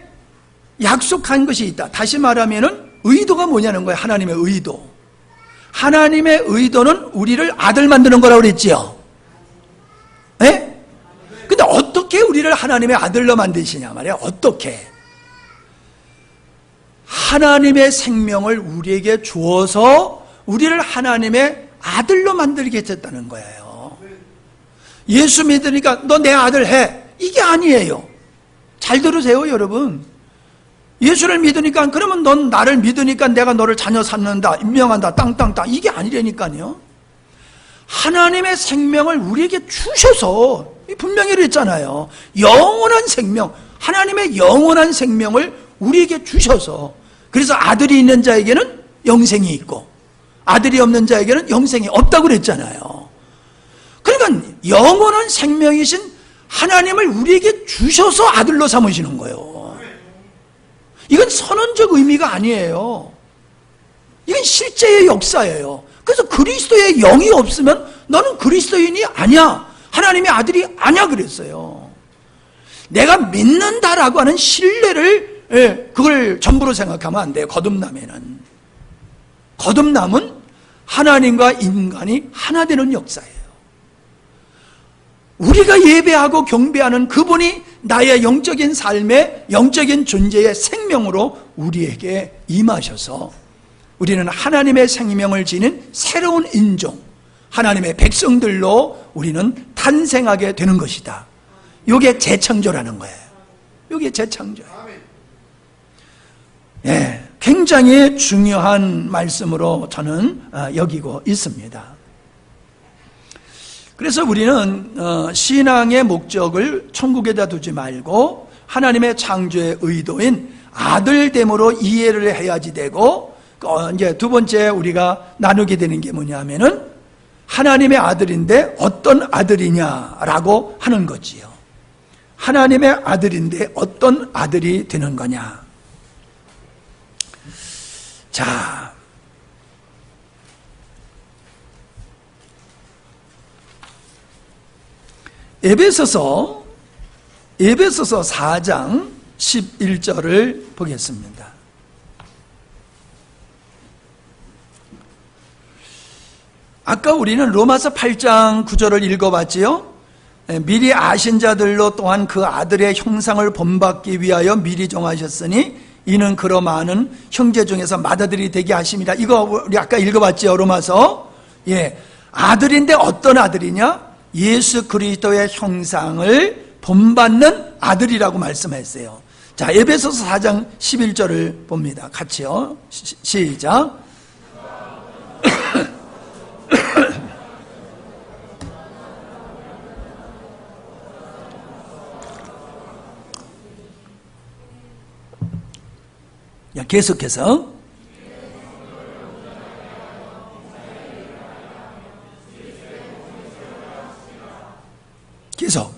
약속한 것이 있다. 다시 말하면은 의도가 뭐냐는 거예요. 하나님의 의도. 하나님의 의도는 우리를 아들 만드는 거라고 그랬지요. 예? 근데 어떻게 우리를 하나님의 아들로 만드시냐 말이에요. 어떻게? 하나님의 생명을 우리에게 주어서 우리를 하나님의 아들로 만들겠다는 거예요. 예수 믿으니까 너 내 아들 해. 이게 아니에요. 잘 들으세요, 여러분. 예수를 믿으니까 그러면 넌 나를 믿으니까 내가 너를 자녀 삼는다, 임명한다, 땅땅땅. 이게 아니라니까요. 하나님의 생명을 우리에게 주셔서 분명히 그랬잖아요. 영원한 생명, 하나님의 영원한 생명을 우리에게 주셔서, 그래서 아들이 있는 자에게는 영생이 있고 아들이 없는 자에게는 영생이 없다고 그랬잖아요. 그러니까 영원한 생명이신 하나님을 우리에게 주셔서 아들로 삼으시는 거예요. 이건 선언적 의미가 아니에요. 이건 실제의 역사예요. 그래서 그리스도의 영이 없으면 너는 그리스도인이 아니야, 하나님의 아들이 아니야 그랬어요. 내가 믿는다라고 하는 신뢰를, 그걸 전부로 생각하면 안 돼요. 거듭남은 하나님과 인간이 하나 되는 역사예요. 우리가 예배하고 경배하는 그분이 나의 영적인 삶의 영적인 존재의 생명으로 우리에게 임하셔서 우리는 하나님의 생명을 지닌 새로운 인종, 하나님의 백성들로 우리는 탄생하게 되는 것이다. 이게 재창조라는 거예요. 이게 재창조예요. 예, 굉장히 중요한 말씀으로 저는 여기고 있습니다. 그래서 우리는 신앙의 목적을 천국에다 두지 말고 하나님의 창조의 의도인 아들됨으로 이해를 해야지 되고, 이제 두 번째 우리가 나누게 되는 게 뭐냐면은 하나님의 아들인데 어떤 아들이냐라고 하는 거지요. 하나님의 아들인데 어떤 아들이 되는 거냐. 자, 에베소서 4장 11절을 보겠습니다. 아까 우리는 로마서 8장 9절을 읽어봤지요. 미리 아신 자들로 또한 그 아들의 형상을 본받기 위하여 미리 정하셨으니 이는 그러 많은 형제 중에서 맏아들이 되게 하심이라. 이거 우리 아까 읽어봤지요, 로마서. 예, 아들인데 어떤 아들이냐? 예수 그리스도의 형상을 본받는 아들이라고 말씀했어요. 자, 에베소서 4장 11절을 봅니다. 같이요. 시작. 계속해서 계속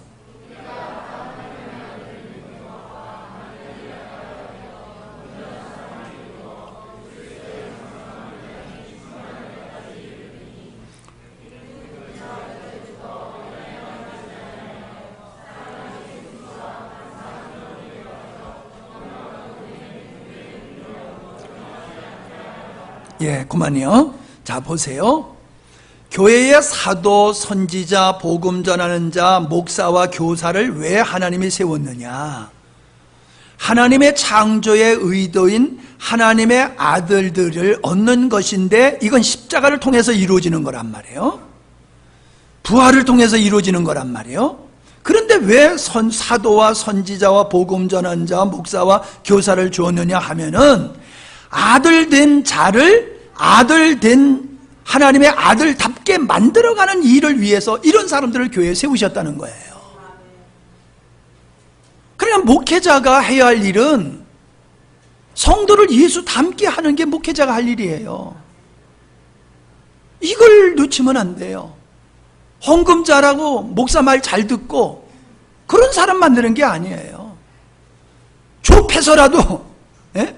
그만이요. 자, 보세요. 교회의 사도, 선지자, 복음 전하는 자, 목사와 교사를 왜 하나님이 세웠느냐? 하나님의 창조의 의도인 하나님의 아들들을 얻는 것인데, 이건 십자가를 통해서 이루어지는 거란 말이에요. 부활을 통해서 이루어지는 거란 말이에요. 그런데 왜 사도와 선지자와 복음 전하는 자, 목사와 교사를 주었느냐 하면은, 아들 된 자를 아들 된 하나님의 아들답게 만들어가는 일을 위해서 이런 사람들을 교회에 세우셨다는 거예요. 그러니까 목회자가 해야 할 일은 성도를 예수 닮게 하는 게 목회자가 할 일이에요. 이걸 놓치면 안 돼요. 헌금 잘하고 목사 말 잘 듣고 그런 사람 만드는 게 아니에요. 좁혀서라도, 예?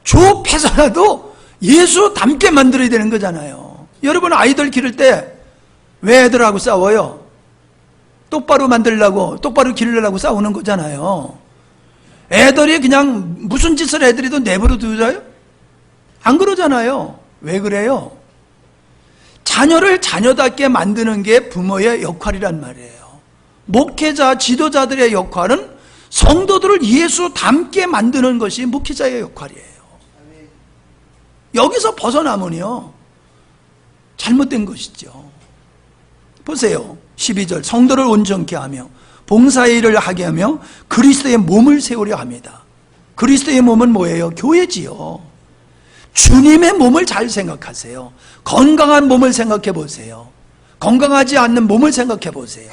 좁혀서라도 예수 닮게 만들어야 되는 거잖아요. 여러분 아이들 기를 때 왜 애들하고 싸워요? 똑바로 만들려고, 똑바로 기르려고 싸우는 거잖아요. 애들이 그냥 무슨 짓을 애들이도 내버려 두어요? 안 그러잖아요. 왜 그래요? 자녀를 자녀답게 만드는 게 부모의 역할이란 말이에요. 목회자, 지도자들의 역할은 성도들을 예수 닮게 만드는 것이 목회자의 역할이에요. 여기서 벗어나면요 잘못된 것이죠. 보세요. 12절 성도를 온전케 하며 봉사의 일을 하게 하며 그리스도의 몸을 세우려 합니다. 그리스도의 몸은 뭐예요? 교회지요. 주님의 몸을 잘 생각하세요. 건강한 몸을 생각해 보세요. 건강하지 않는 몸을 생각해 보세요.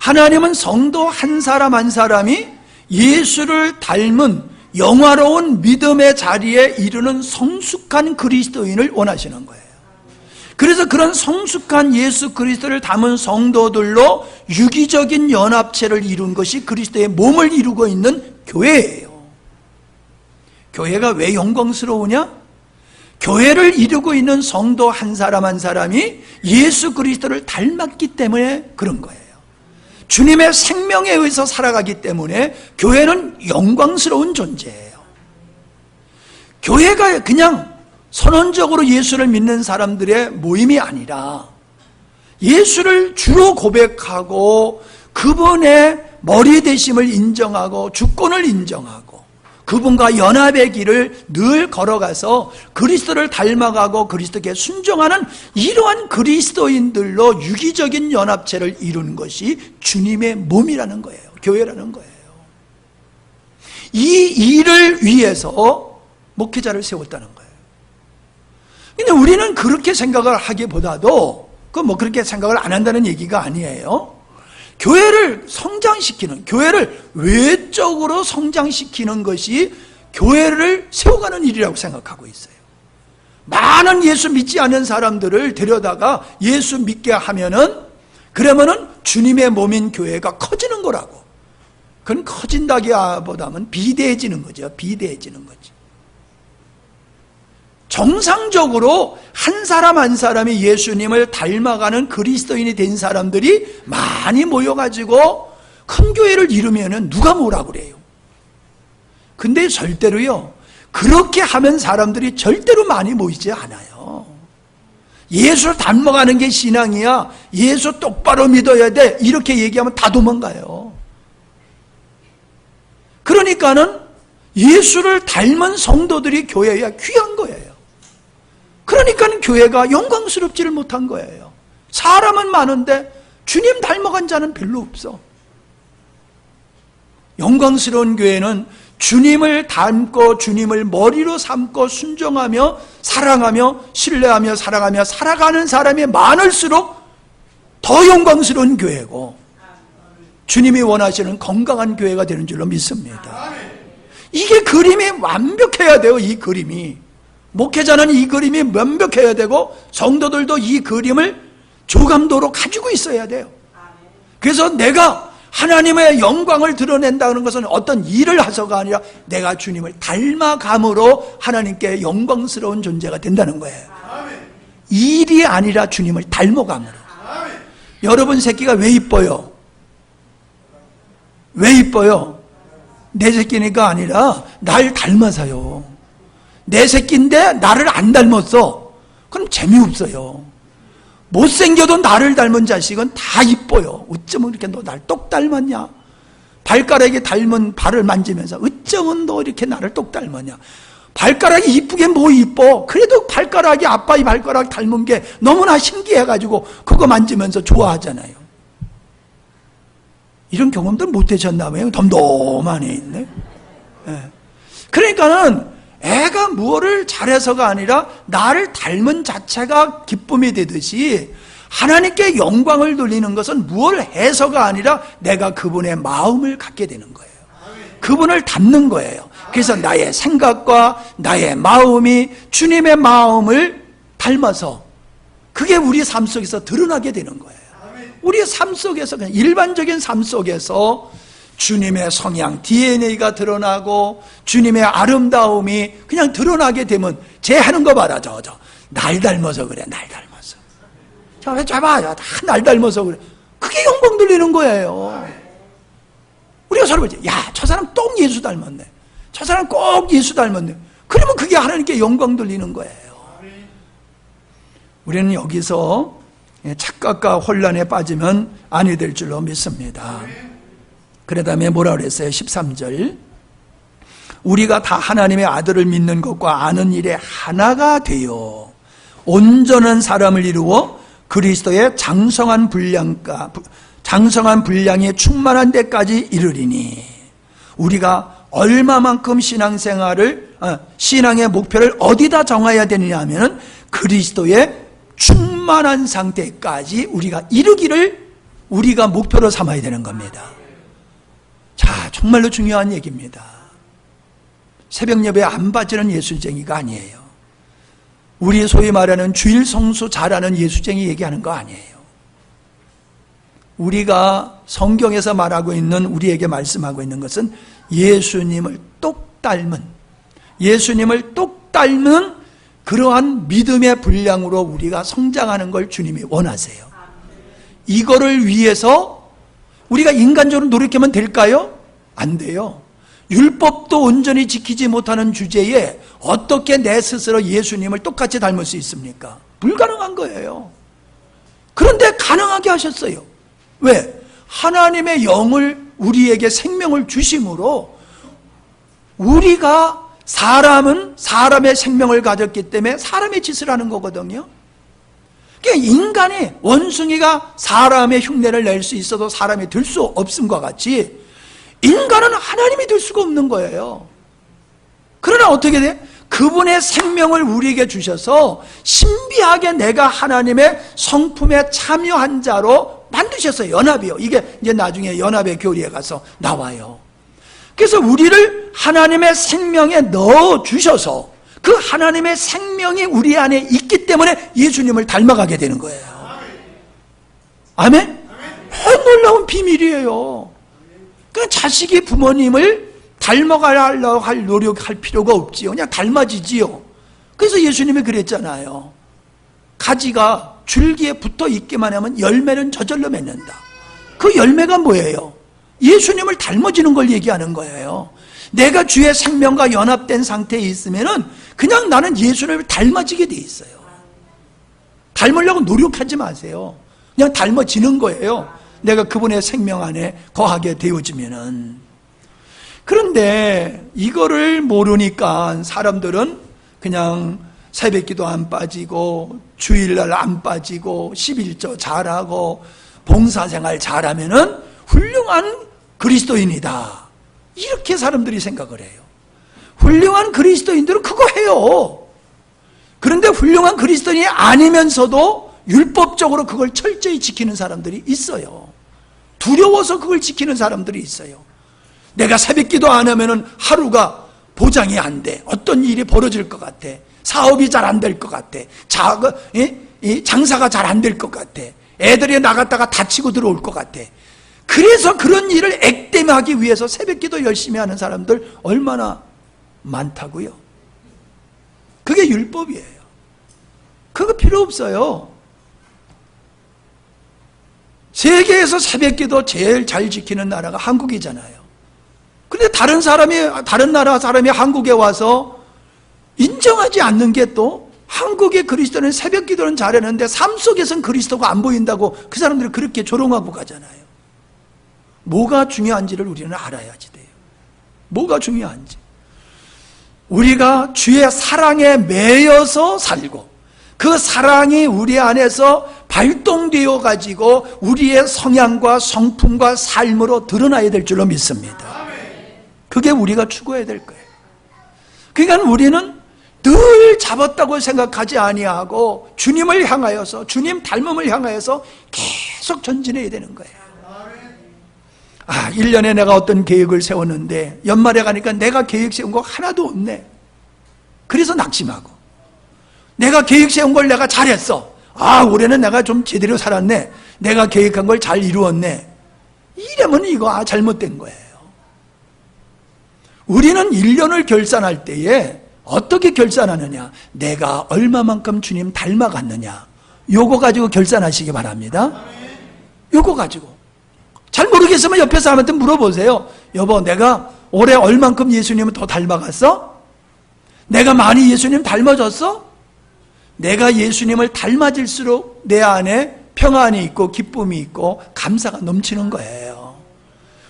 하나님은 성도 한 사람 한 사람이 예수를 닮은 영화로운 믿음의 자리에 이르는 성숙한 그리스도인을 원하시는 거예요. 그래서 그런 성숙한 예수 그리스도를 담은 성도들로 유기적인 연합체를 이룬 것이 그리스도의 몸을 이루고 있는 교회예요. 교회가 왜 영광스러우냐? 교회를 이루고 있는 성도 한 사람 한 사람이 예수 그리스도를 닮았기 때문에 그런 거예요. 주님의 생명에 의해서 살아가기 때문에 교회는 영광스러운 존재예요. 교회가 그냥 선언적으로 예수를 믿는 사람들의 모임이 아니라 예수를 주로 고백하고 그분의 머리 되심을 인정하고 주권을 인정하고 그분과 연합의 길을 늘 걸어가서 그리스도를 닮아가고 그리스도께 순종하는 이러한 그리스도인들로 유기적인 연합체를 이루는 것이 주님의 몸이라는 거예요. 교회라는 거예요. 이 일을 위해서 목회자를 세웠다는 거예요. 근데 우리는 그렇게 생각을 하기보다도 그렇게 생각을 안 한다는 얘기가 아니에요. 교회를 성장시키는, 교회를 외적으로 성장시키는 것이 교회를 세워가는 일이라고 생각하고 있어요. 많은 예수 믿지 않는 사람들을 데려다가 예수 믿게 그러면은 주님의 몸인 교회가 커지는 거라고. 그건 커진다기보다는 비대해지는 거죠. 비대해지는 거죠. 정상적으로 한 사람 한 사람이 예수님을 닮아가는 그리스도인이 된 사람들이 많이 모여가지고 큰 교회를 이루면은 누가 뭐라 그래요? 근데 절대로요, 그렇게 하면 사람들이 절대로 많이 모이지 않아요. 예수 닮아가는 게 신앙이야, 예수 똑바로 믿어야 돼, 이렇게 얘기하면 다 도망가요. 그러니까는 예수를 닮은 성도들이 교회에 귀한 거예요. 그러니까 교회가 영광스럽지를 못한 거예요. 사람은 많은데 주님 닮아간 자는 별로 없어. 영광스러운 교회는 주님을 닮고 주님을 머리로 삼고 순종하며 사랑하며 신뢰하며 사랑하며 살아가는 사람이 많을수록 더 영광스러운 교회고 주님이 원하시는 건강한 교회가 되는 줄로 믿습니다. 이게 그림이 완벽해야 돼요. 이 그림이. 목회자는 이 그림이 완벽해야 되고 성도들도 이 그림을 조감도로 가지고 있어야 돼요. 그래서 내가 하나님의 영광을 드러낸다는 것은 어떤 일을 해서가 아니라 내가 주님을 닮아감으로 하나님께 영광스러운 존재가 된다는 거예요. 일이 아니라 주님을 닮아감으로. 여러분 새끼가 왜 이뻐요? 왜 이뻐요? 내 새끼니까 아니라 날 닮아서요. 내 새끼인데 나를 안 닮았어. 그럼 재미없어요. 못생겨도 나를 닮은 자식은 다 이뻐요. 어쩌면 이렇게 너 날 똑 닮았냐? 발가락에 닮은 발을 만지면서 어쩌면 너 이렇게 나를 똑 닮았냐? 발가락이 이쁘게 뭐 이뻐? 그래도 발가락이 아빠의 발가락 닮은 게 너무나 신기해가지고 그거 만지면서 좋아하잖아요. 이런 경험들 못 되셨나봐요. 덤덤하네 있네. 네. 그러니까는 애가 무엇을 잘해서가 아니라 나를 닮은 자체가 기쁨이 되듯이 하나님께 영광을 돌리는 것은 무엇을 해서가 아니라 내가 그분의 마음을 갖게 되는 거예요. 그분을 닮는 거예요. 그래서 나의 생각과 나의 마음이 주님의 마음을 닮아서 그게 우리 삶 속에서 드러나게 되는 거예요. 우리의 삶 속에서 그냥 일반적인 삶 속에서 주님의 성향, DNA가 드러나고 주님의 아름다움이 그냥 드러나게 되면 쟤 하는 거 봐라. 날 닮아서 그래. 날 닮아서. 다 날 닮아서 그래. 그게 영광 돌리는 거예요. 우리가 서로 보지. 야, 저 사람 똥 예수 닮았네. 저 사람 꼭 예수 닮았네. 그러면 그게 하나님께 영광 돌리는 거예요. 우리는 여기서 착각과 혼란에 빠지면 아니 될 줄로 믿습니다. 그 다음에 뭐라 그랬어요? 13절. 우리가 다 하나님의 아들을 믿는 것과 아는 일에 하나가 되어 온전한 사람을 이루어 그리스도의 장성한 분량에 충만한 데까지 이르리니, 우리가 얼마만큼 신앙의 목표를 어디다 정해야 되느냐 하면은 그리스도의 충만한 상태까지 우리가 이르기를 우리가 목표로 삼아야 되는 겁니다. 자, 정말로 중요한 얘기입니다. 새벽 예배에 안 빠지는 예수쟁이가 아니에요. 우리 소위 말하는 주일 성수 잘하는 예수쟁이 얘기하는 거 아니에요. 우리가 성경에서 말하고 있는, 우리에게 말씀하고 있는 것은 예수님을 똑 닮은 그러한 믿음의 분량으로 우리가 성장하는 걸 주님이 원하세요. 이거를 위해서 우리가 인간적으로 노력하면 될까요? 안 돼요. 율법도 온전히 지키지 못하는 주제에 어떻게 내 스스로 예수님을 똑같이 닮을 수 있습니까? 불가능한 거예요. 그런데 가능하게 하셨어요. 왜? 하나님의 영을, 우리에게 생명을 주심으로 우리가, 사람은 사람의 생명을 가졌기 때문에 사람의 짓을 하는 거거든요. 그러니까 인간이, 원숭이가 사람의 흉내를 낼 수 있어도 사람이 될 수 없음과 같이 인간은 하나님이 될 수가 없는 거예요. 그러나 어떻게 돼? 그분의 생명을 우리에게 주셔서 신비하게 내가 하나님의 성품에 참여한 자로 만드셨어요. 연합이요. 이게 이제 나중에 연합의 교리에 가서 나와요. 그래서 우리를 하나님의 생명에 넣어 주셔서 그 하나님의 생명이 우리 안에 있기 때문에 예수님을 닮아가게 되는 거예요. 아멘? 놀라운 비밀이에요. 그 자식이 부모님을 닮아가려고 할 노력할 필요가 없지요. 그냥 닮아지지요. 그래서 예수님이 그랬잖아요. 가지가 줄기에 붙어 있기만 하면 열매는 저절로 맺는다. 그 열매가 뭐예요? 예수님을 닮아지는 걸 얘기하는 거예요. 내가 주의 생명과 연합된 상태에 있으면은 그냥 나는 예수님을 닮아지게 돼 있어요. 닮으려고 노력하지 마세요. 그냥 닮아지는 거예요. 내가 그분의 생명 안에 거하게 되어지면은. 그런데 이거를 모르니까 사람들은 그냥 새벽기도 안 빠지고 주일날 안 빠지고 11조 잘하고 봉사생활 잘하면은 훌륭한 그리스도인이다, 이렇게 사람들이 생각을 해요. 훌륭한 그리스도인들은 그거 해요. 그런데 훌륭한 그리스도인이 아니면서도 율법적으로 그걸 철저히 지키는 사람들이 있어요. 두려워서 그걸 지키는 사람들이 있어요. 내가 새벽기도 안 하면은 하루가 보장이 안 돼. 어떤 일이 벌어질 것 같아. 사업이 잘 안 될 것 같아. 장사가 잘 안 될 것 같아. 애들이 나갔다가 다치고 들어올 것 같아. 그래서 그런 일을 액땜하기 위해서 새벽기도 열심히 하는 사람들 얼마나 많다고요. 그게 율법이에요. 그거 필요 없어요. 세계에서 새벽기도 제일 잘 지키는 나라가 한국이잖아요. 근데 다른 나라 사람이 한국에 와서 인정하지 않는 게 또 한국의 그리스도는 새벽 기도는 잘했는데 삶 속에서는 그리스도가 안 보인다고 그 사람들이 그렇게 조롱하고 가잖아요. 뭐가 중요한지를 우리는 알아야지 돼요. 뭐가 중요한지. 우리가 주의 사랑에 매여서 살고 그 사랑이 우리 안에서 발동되어 가지고 우리의 성향과 성품과 삶으로 드러나야 될 줄로 믿습니다. 그게 우리가 추구해야 될 거예요. 그러니까 우리는 늘 잡았다고 생각하지 아니하고 주님을 향하여서, 주님 닮음을 향하여서 계속 전진해야 되는 거예요. 1년에 내가 어떤 계획을 세웠는데 연말에 가니까 내가 계획 세운 거 하나도 없네. 그래서 낙심하고, 내가 계획 세운 걸 내가 잘했어. 올해는 내가 좀 제대로 살았네. 내가 계획한 걸 잘 이루었네. 이러면 이거 잘못된 거예요. 우리는 1년을 결산할 때에 어떻게 결산하느냐? 내가 얼마만큼 주님 닮아갔느냐? 요거 가지고 결산하시기 바랍니다. 요거 가지고. 잘 모르겠으면 옆에 사람한테 물어보세요. 여보, 내가 올해 얼만큼 예수님을 더 닮아갔어? 내가 많이 예수님 닮아졌어? 내가 예수님을 닮아질수록 내 안에 평안이 있고 기쁨이 있고 감사가 넘치는 거예요.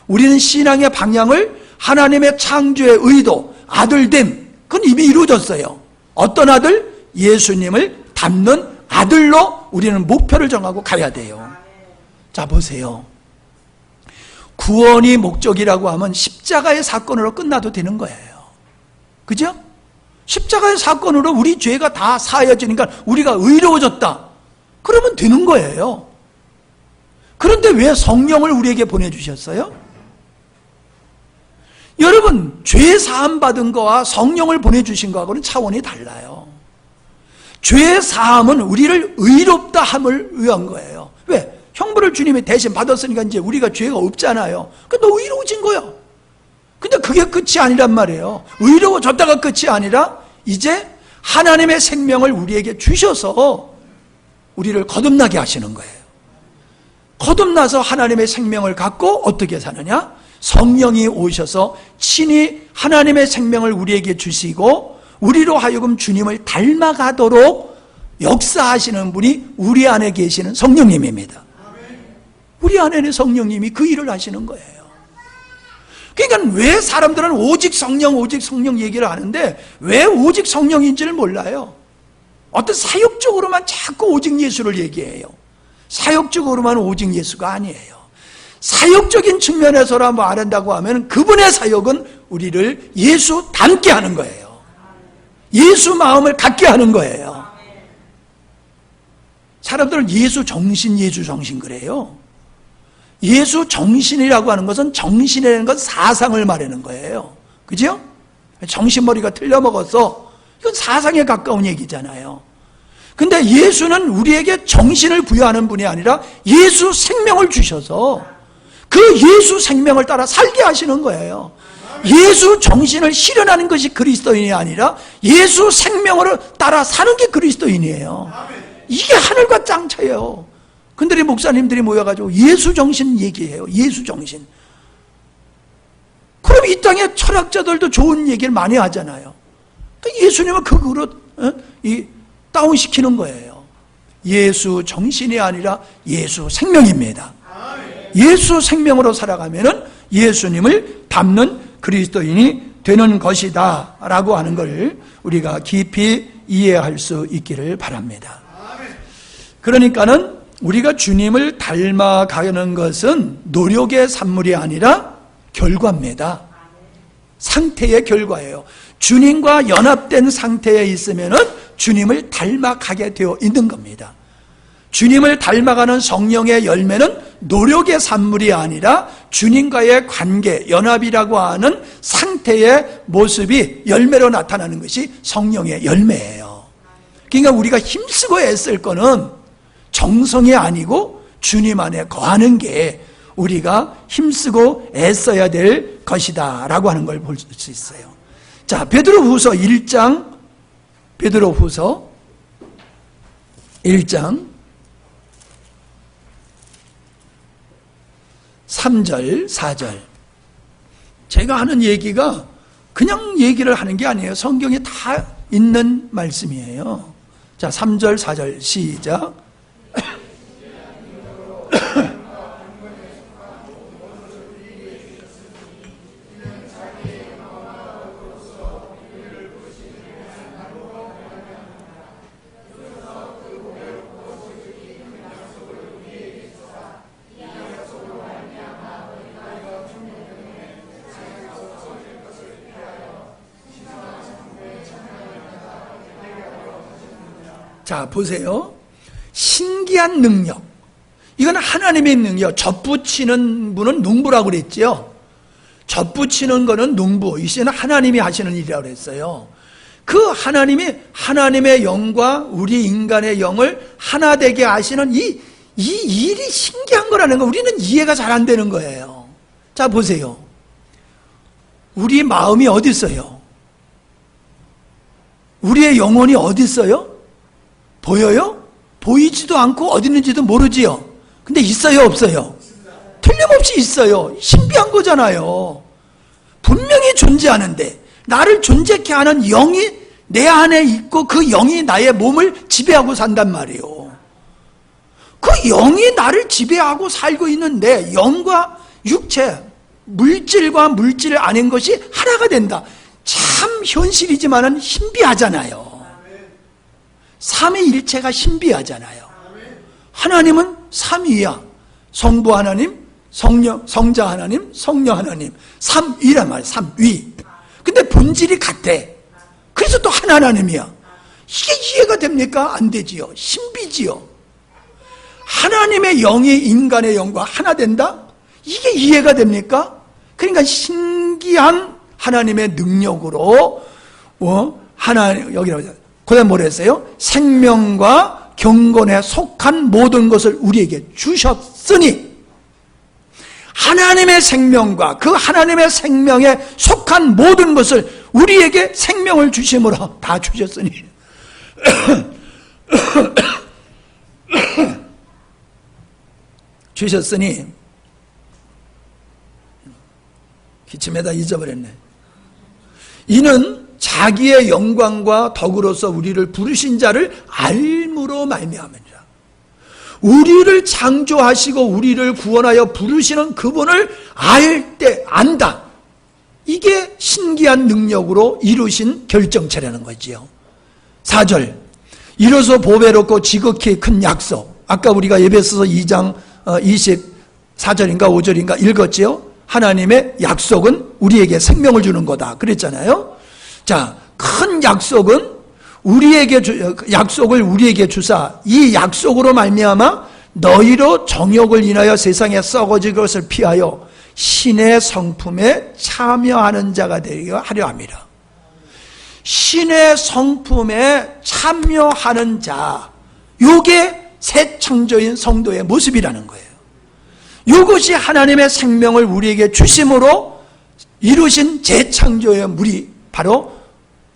우리는 신앙의 방향을 하나님의 창조의 의도, 아들됨, 그건 이미 이루어졌어요. 어떤 아들? 예수님을 닮는 아들로 우리는 목표를 정하고 가야 돼요. 자, 보세요. 구원이 목적이라고 하면 십자가의 사건으로 끝나도 되는 거예요. 그죠? 십자가의 사건으로 우리 죄가 다 사해지니까 우리가 의로워졌다. 그러면 되는 거예요. 그런데 왜 성령을 우리에게 보내주셨어요? 여러분, 죄 사함 받은 거와 성령을 보내주신 거하고는 차원이 달라요. 죄 사함은 우리를 의롭다 함을 위한 거예요. 왜? 형벌을 주님이 대신 받았으니까 이제 우리가 죄가 없잖아요. 그러니까 너 의로워진 거야. 근데 그게 끝이 아니란 말이에요. 의로워졌다가 끝이 아니라 이제 하나님의 생명을 우리에게 주셔서 우리를 거듭나게 하시는 거예요. 거듭나서 하나님의 생명을 갖고 어떻게 사느냐? 성령이 오셔서 친히 하나님의 생명을 우리에게 주시고 우리로 하여금 주님을 닮아가도록 역사하시는 분이 우리 안에 계시는 성령님입니다. 우리 안에는 성령님이 그 일을 하시는 거예요. 그러니까 왜 사람들은 오직 성령 얘기를 하는데 왜 오직 성령인지를 몰라요. 어떤 사역적으로만 자꾸 오직 예수를 얘기해요. 사역적으로만 오직 예수가 아니에요. 사역적인 측면에서라 말한다고 하면 그분의 사역은 우리를 예수 닮게 하는 거예요. 예수 마음을 갖게 하는 거예요. 사람들은 예수 정신 그래요. 예수 정신이라고 하는 것은 정신이라는 건 사상을 말하는 거예요. 그죠? 정신머리가 틀려먹었어. 이건 사상에 가까운 얘기잖아요. 근데 예수는 우리에게 정신을 부여하는 분이 아니라 예수 생명을 주셔서 그 예수 생명을 따라 살게 하시는 거예요. 예수 정신을 실현하는 것이 그리스도인이 아니라 예수 생명을 따라 사는 게 그리스도인이에요. 이게 하늘과 땅 차이에요. 근데 목사님들이 모여가지고 예수 정신 얘기해요. 예수 정신. 그럼 이 땅의 철학자들도 좋은 얘기를 많이 하잖아요. 예수님은 그거로 다운시키는 거예요. 예수 정신이 아니라 예수 생명입니다. 예수 생명으로 살아가면은 예수님을 닮는 그리스도인이 되는 것이다 라고 하는 걸 우리가 깊이 이해할 수 있기를 바랍니다. 그러니까는 우리가 주님을 닮아가는 것은 노력의 산물이 아니라 결과입니다. 상태의 결과예요. 주님과 연합된 상태에 있으면은 주님을 닮아가게 되어 있는 겁니다. 주님을 닮아가는 성령의 열매는 노력의 산물이 아니라 주님과의 관계, 연합이라고 하는 상태의 모습이 열매로 나타나는 것이 성령의 열매예요. 그러니까 우리가 힘쓰고 애쓸 거는 정성이 아니고 주님 안에 거하는 게 우리가 힘쓰고 애써야 될 것이다 라고 하는 걸 볼 수 있어요. 자, 베드로후서 1장 3절 4절. 제가 하는 얘기가 그냥 얘기를 하는 게 아니에요. 성경에 다 있는 말씀이에요. 자, 3절, 4절 시작. 자, 보세요. 신기한 능력. 이건 하나님의 능력. 젖붙이는 분은 농부라고 그랬죠. 젖붙이는 거는 농부. 이제는 하나님이 하시는 일이라고 그랬어요. 그 하나님의 영과 우리 인간의 영을 하나 되게 하시는 이 일이 신기한 거라는 거 우리는 이해가 잘 안 되는 거예요. 자, 보세요. 우리 마음이 어디 있어요? 우리의 영혼이 어디 있어요? 보여요? 보이지도 않고 어디 있는지도 모르지요. 근데 있어요, 없어요? 틀림없이 있어요. 신비한 거잖아요. 분명히 존재하는데 나를 존재케 하는 영이 내 안에 있고 그 영이 나의 몸을 지배하고 산단 말이에요. 그 영이 나를 지배하고 살고 있는데 영과 육체, 물질과 물질 아닌 것이 하나가 된다. 참 현실이지만은 신비하잖아요. 삼위일체가 신비하잖아요. 하나님은 삼위야. 성부 하나님, 성자 하나님, 성령 하나님. 삼위란 말이야. 삼위. 근데 본질이 같대. 그래서 또 한 하나님이야. 이게 이해가 됩니까? 안 되지요. 신비지요. 하나님의 영이 인간의 영과 하나 된다? 이게 이해가 됩니까? 그러니까 신기한 하나님의 능력으로 여기라고 그다음 뭐라 했어요? 생명과 경건에 속한 모든 것을 우리에게 주셨으니 하나님의 생명과 그 하나님의 생명에 속한 모든 것을 우리에게 생명을 주심으로 다 주셨으니 주셨으니 기침에다 잊어버렸네. 이는 자기의 영광과 덕으로서 우리를 부르신 자를 알므로 말미암으니라. 우리를 창조하시고 우리를 구원하여 부르시는 그분을 알 때 안다. 이게 신기한 능력으로 이루신 결정체라는 거지요. 4절 이로써 보배롭고 지극히 큰 약속. 아까 우리가 에베소서 2장 24절인가 5절인가 읽었지요. 하나님의 약속은 우리에게 생명을 주는 거다 그랬잖아요. 자, 큰 약속은 약속을 우리에게 주사 이 약속으로 말미암아 너희로 정욕을 인하여 세상에 썩어질 것을 피하여 신의 성품에 참여하는 자가 되게 하려 함이라. 신의 성품에 참여하는 자, 요게 새 창조인 성도의 모습이라는 거예요. 이것이 하나님의 생명을 우리에게 주심으로 이루신 재창조의 무리, 바로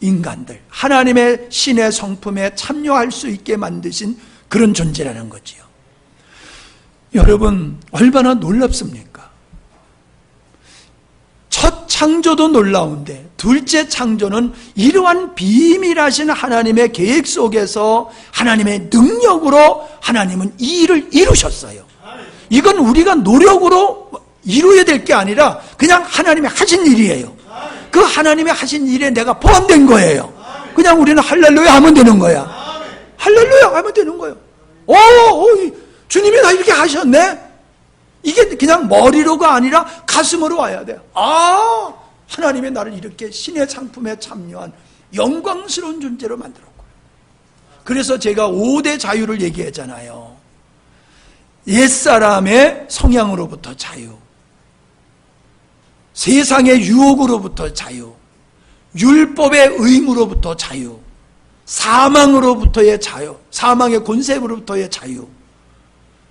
인간들, 하나님의 신의 성품에 참여할 수 있게 만드신 그런 존재라는 거지요. 여러분, 얼마나 놀랍습니까? 첫 창조도 놀라운데 둘째 창조는 이러한 비밀하신 하나님의 계획 속에서 하나님의 능력으로 하나님은 이 일을 이루셨어요. 이건 우리가 노력으로 이루어야 될 게 아니라 그냥 하나님이 하신 일이에요. 그 하나님이 하신 일에 내가 포함된 거예요. 그냥 우리는 할렐루야 하면 되는 거야. 할렐루야 하면 되는 거예요. 주님이 나 이렇게 하셨네? 이게 그냥 머리로가 아니라 가슴으로 와야 돼요. 하나님이 나를 이렇게 신의 상품에 참여한 영광스러운 존재로 만들었고요. 그래서 제가 5대 자유를 얘기했잖아요. 옛사람의 성향으로부터 자유, 세상의 유혹으로부터 자유, 율법의 의무로부터 자유, 사망으로부터의 자유, 사망의 권세로부터의 자유,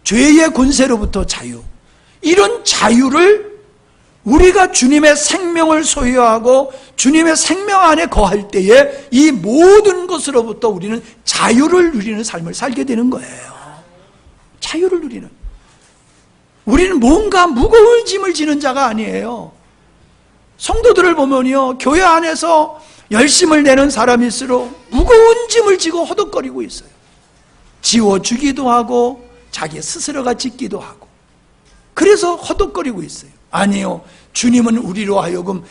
죄의 권세로부터 자유, 이런 자유를 우리가 주님의 생명을 소유하고 주님의 생명 안에 거할 때에 이 모든 것으로부터 우리는 자유를 누리는 삶을 살게 되는 거예요. 자유를 누리는. 우리는 뭔가 무거운 짐을 지는 자가 아니에요. 성도들을 보면요, 교회 안에서 열심을 내는 사람일수록 무거운 짐을 지고 허덕거리고 있어요. 지워주기도 하고 자기 스스로가 짓기도 하고, 그래서 허덕거리고 있어요. 아니요, 주님은 우리로 하여금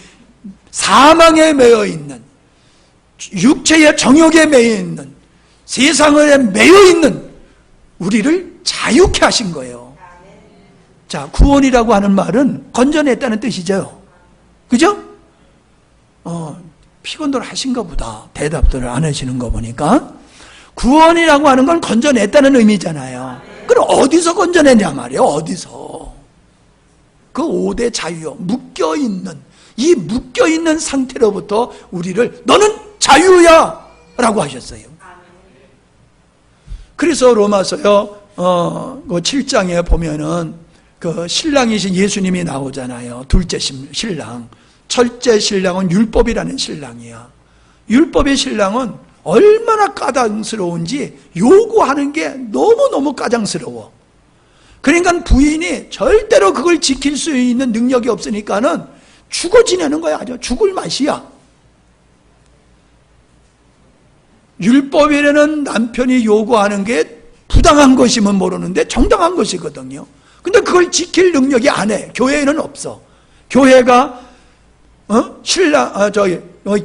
사망에 매여 있는, 육체의 정욕에 매여 있는, 세상에 매여 있는 우리를 자유케 하신 거예요. 자, 구원이라고 하는 말은 건져냈다는 뜻이죠. 그죠? 피곤들 하신가 보다. 대답들을 안 하시는 거 보니까. 구원이라고 하는 건 건져냈다는 의미잖아요. 그럼 어디서 건져내냐 말이에요. 어디서? 그 5대 자유요. 묶여있는, 이 묶여있는 상태로부터 우리를 너는 자유야 라고 하셨어요. 그래서 로마서요 7장에 보면은 그 신랑이신 예수님이 나오잖아요. 둘째 신랑. 첫째 신랑은 율법이라는 신랑이야. 율법의 신랑은 얼마나 까당스러운지 요구하는 게 너무너무 까장스러워. 그러니까 부인이 절대로 그걸 지킬 수 있는 능력이 없으니까는 죽어 지내는 거야. 아주 죽을 맛이야. 율법이라는 남편이 요구하는 게 부당한 것이면 모르는데 정당한 것이거든요. 근데 그걸 지킬 능력이 안 해. 교회에는 없어. 교회가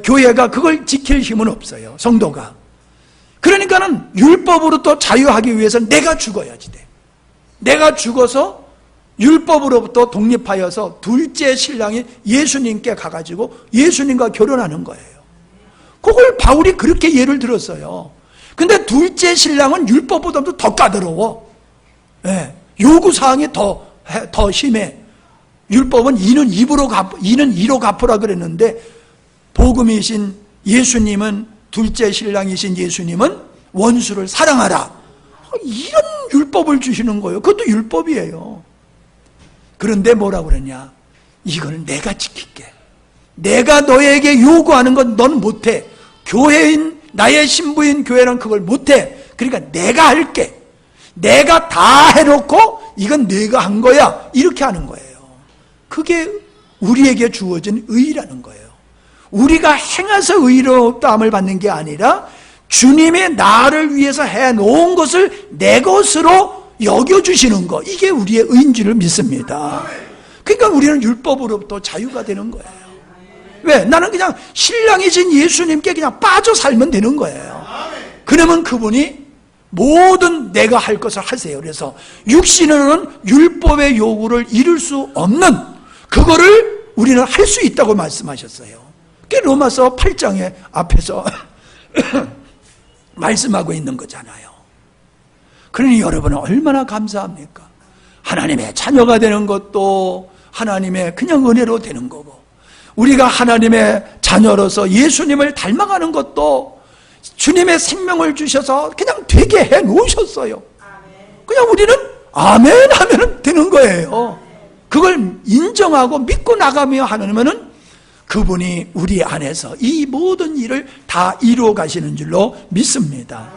교회가 그걸 지킬 힘은 없어요. 성도가. 그러니까는 율법으로 또 자유하기 위해서는 내가 죽어야지 돼. 내가 죽어서 율법으로부터 독립하여서 둘째 신랑이 예수님께 가가지고 예수님과 결혼하는 거예요. 그걸 바울이 그렇게 예를 들었어요. 근데 둘째 신랑은 율법보다도 더 까다로워. 예, 요구사항이 더 심해. 율법은 이는 이로 갚으라 그랬는데, 복음이신 예수님은, 둘째 신랑이신 예수님은 원수를 사랑하라. 이런 율법을 주시는 거예요. 그것도 율법이에요. 그런데 뭐라고 그러냐? 이걸 내가 지킬게. 내가 너에게 요구하는 건 넌 못해. 교회인, 나의 신부인 교회는 그걸 못해. 그러니까 내가 할게. 내가 다 해놓고 이건 내가 한 거야. 이렇게 하는 거예요. 그게 우리에게 주어진 의라는 거예요. 우리가 행해서 의롭다함을 받는 게 아니라 주님이 나를 위해서 해놓은 것을 내 것으로 여겨주시는 거, 이게 우리의 의인 줄을 믿습니다. 그러니까 우리는 율법으로부터 자유가 되는 거예요. 왜? 나는 그냥 신랑이신 예수님께 그냥 빠져 살면 되는 거예요. 그러면 그분이 모든 내가 할 것을 하세요. 그래서 육신으로는 율법의 요구를 이룰 수 없는 그거를 우리는 할 수 있다고 말씀하셨어요. 그게 로마서 8장의 앞에서 말씀하고 있는 거잖아요. 그러니 여러분은 얼마나 감사합니까? 하나님의 자녀가 되는 것도 하나님의 그냥 은혜로 되는 거고, 우리가 하나님의 자녀로서 예수님을 닮아가는 것도 주님의 생명을 주셔서 그냥 되게 해 놓으셨어요. 그냥 우리는 아멘 하면 되는 거예요. 그걸 인정하고 믿고 나가며 하면은 그분이 우리 안에서 이 모든 일을 다 이루어 가시는 줄로 믿습니다.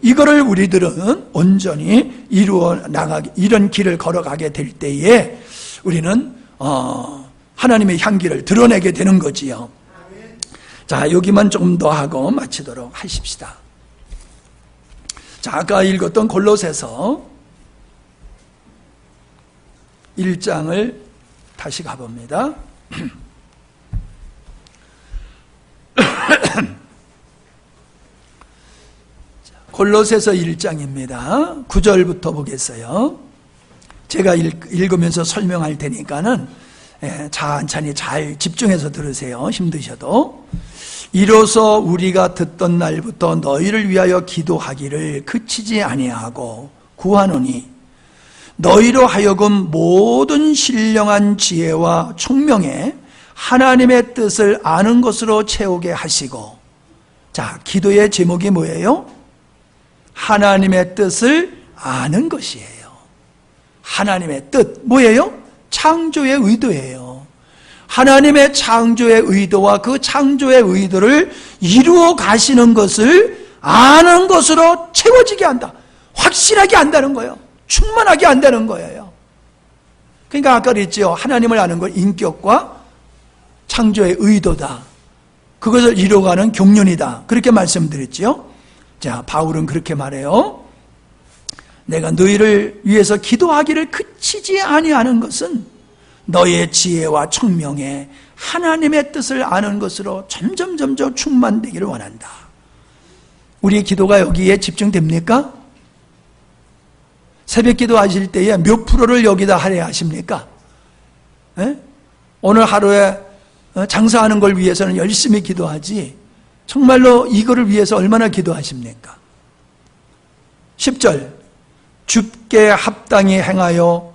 이거를 우리들은 온전히 이루어 나가기, 이런 길을 걸어가게 될 때에 우리는 하나님의 향기를 드러내게 되는 거지요. 자, 여기만 조금 더 하고 마치도록 하십시다. 자, 아까 읽었던 골로새서 1장을 다시 가봅니다. 골로새서 1장입니다. 9절부터 보겠어요. 제가 읽으면서 설명할 테니까는 찬찬히 잘 집중해서 들으세요. 힘드셔도. 이로써 우리가 듣던 날부터 너희를 위하여 기도하기를 그치지 아니하고 구하노니 너희로 하여금 모든 신령한 지혜와 총명에 하나님의 뜻을 아는 것으로 채우게 하시고. 자, 기도의 제목이 뭐예요? 하나님의 뜻을 아는 것이에요. 하나님의 뜻 뭐예요? 창조의 의도예요. 하나님의 창조의 의도와 그 창조의 의도를 이루어 가시는 것을 아는 것으로 채워지게 한다. 확실하게 안다는 거예요. 충만하게 안다는 거예요. 그러니까 아까 그랬죠. 하나님을 아는 건 인격과 창조의 의도다. 그것을 이뤄가는 경륜이다. 그렇게 말씀드렸지요. 자, 바울은 그렇게 말해요. 내가 너희를 위해서 기도하기를 그치지 아니하는 것은 너의 지혜와 청명에 하나님의 뜻을 아는 것으로 점점 충만되기를 원한다. 우리의 기도가 여기에 집중됩니까? 새벽 기도 하실 때에 몇 프로를 여기다 할애하십니까? 오늘 하루에 장사하는 걸 위해서는 열심히 기도하지 정말로 이거를 위해서 얼마나 기도하십니까? 10절 주께 합당히 행하여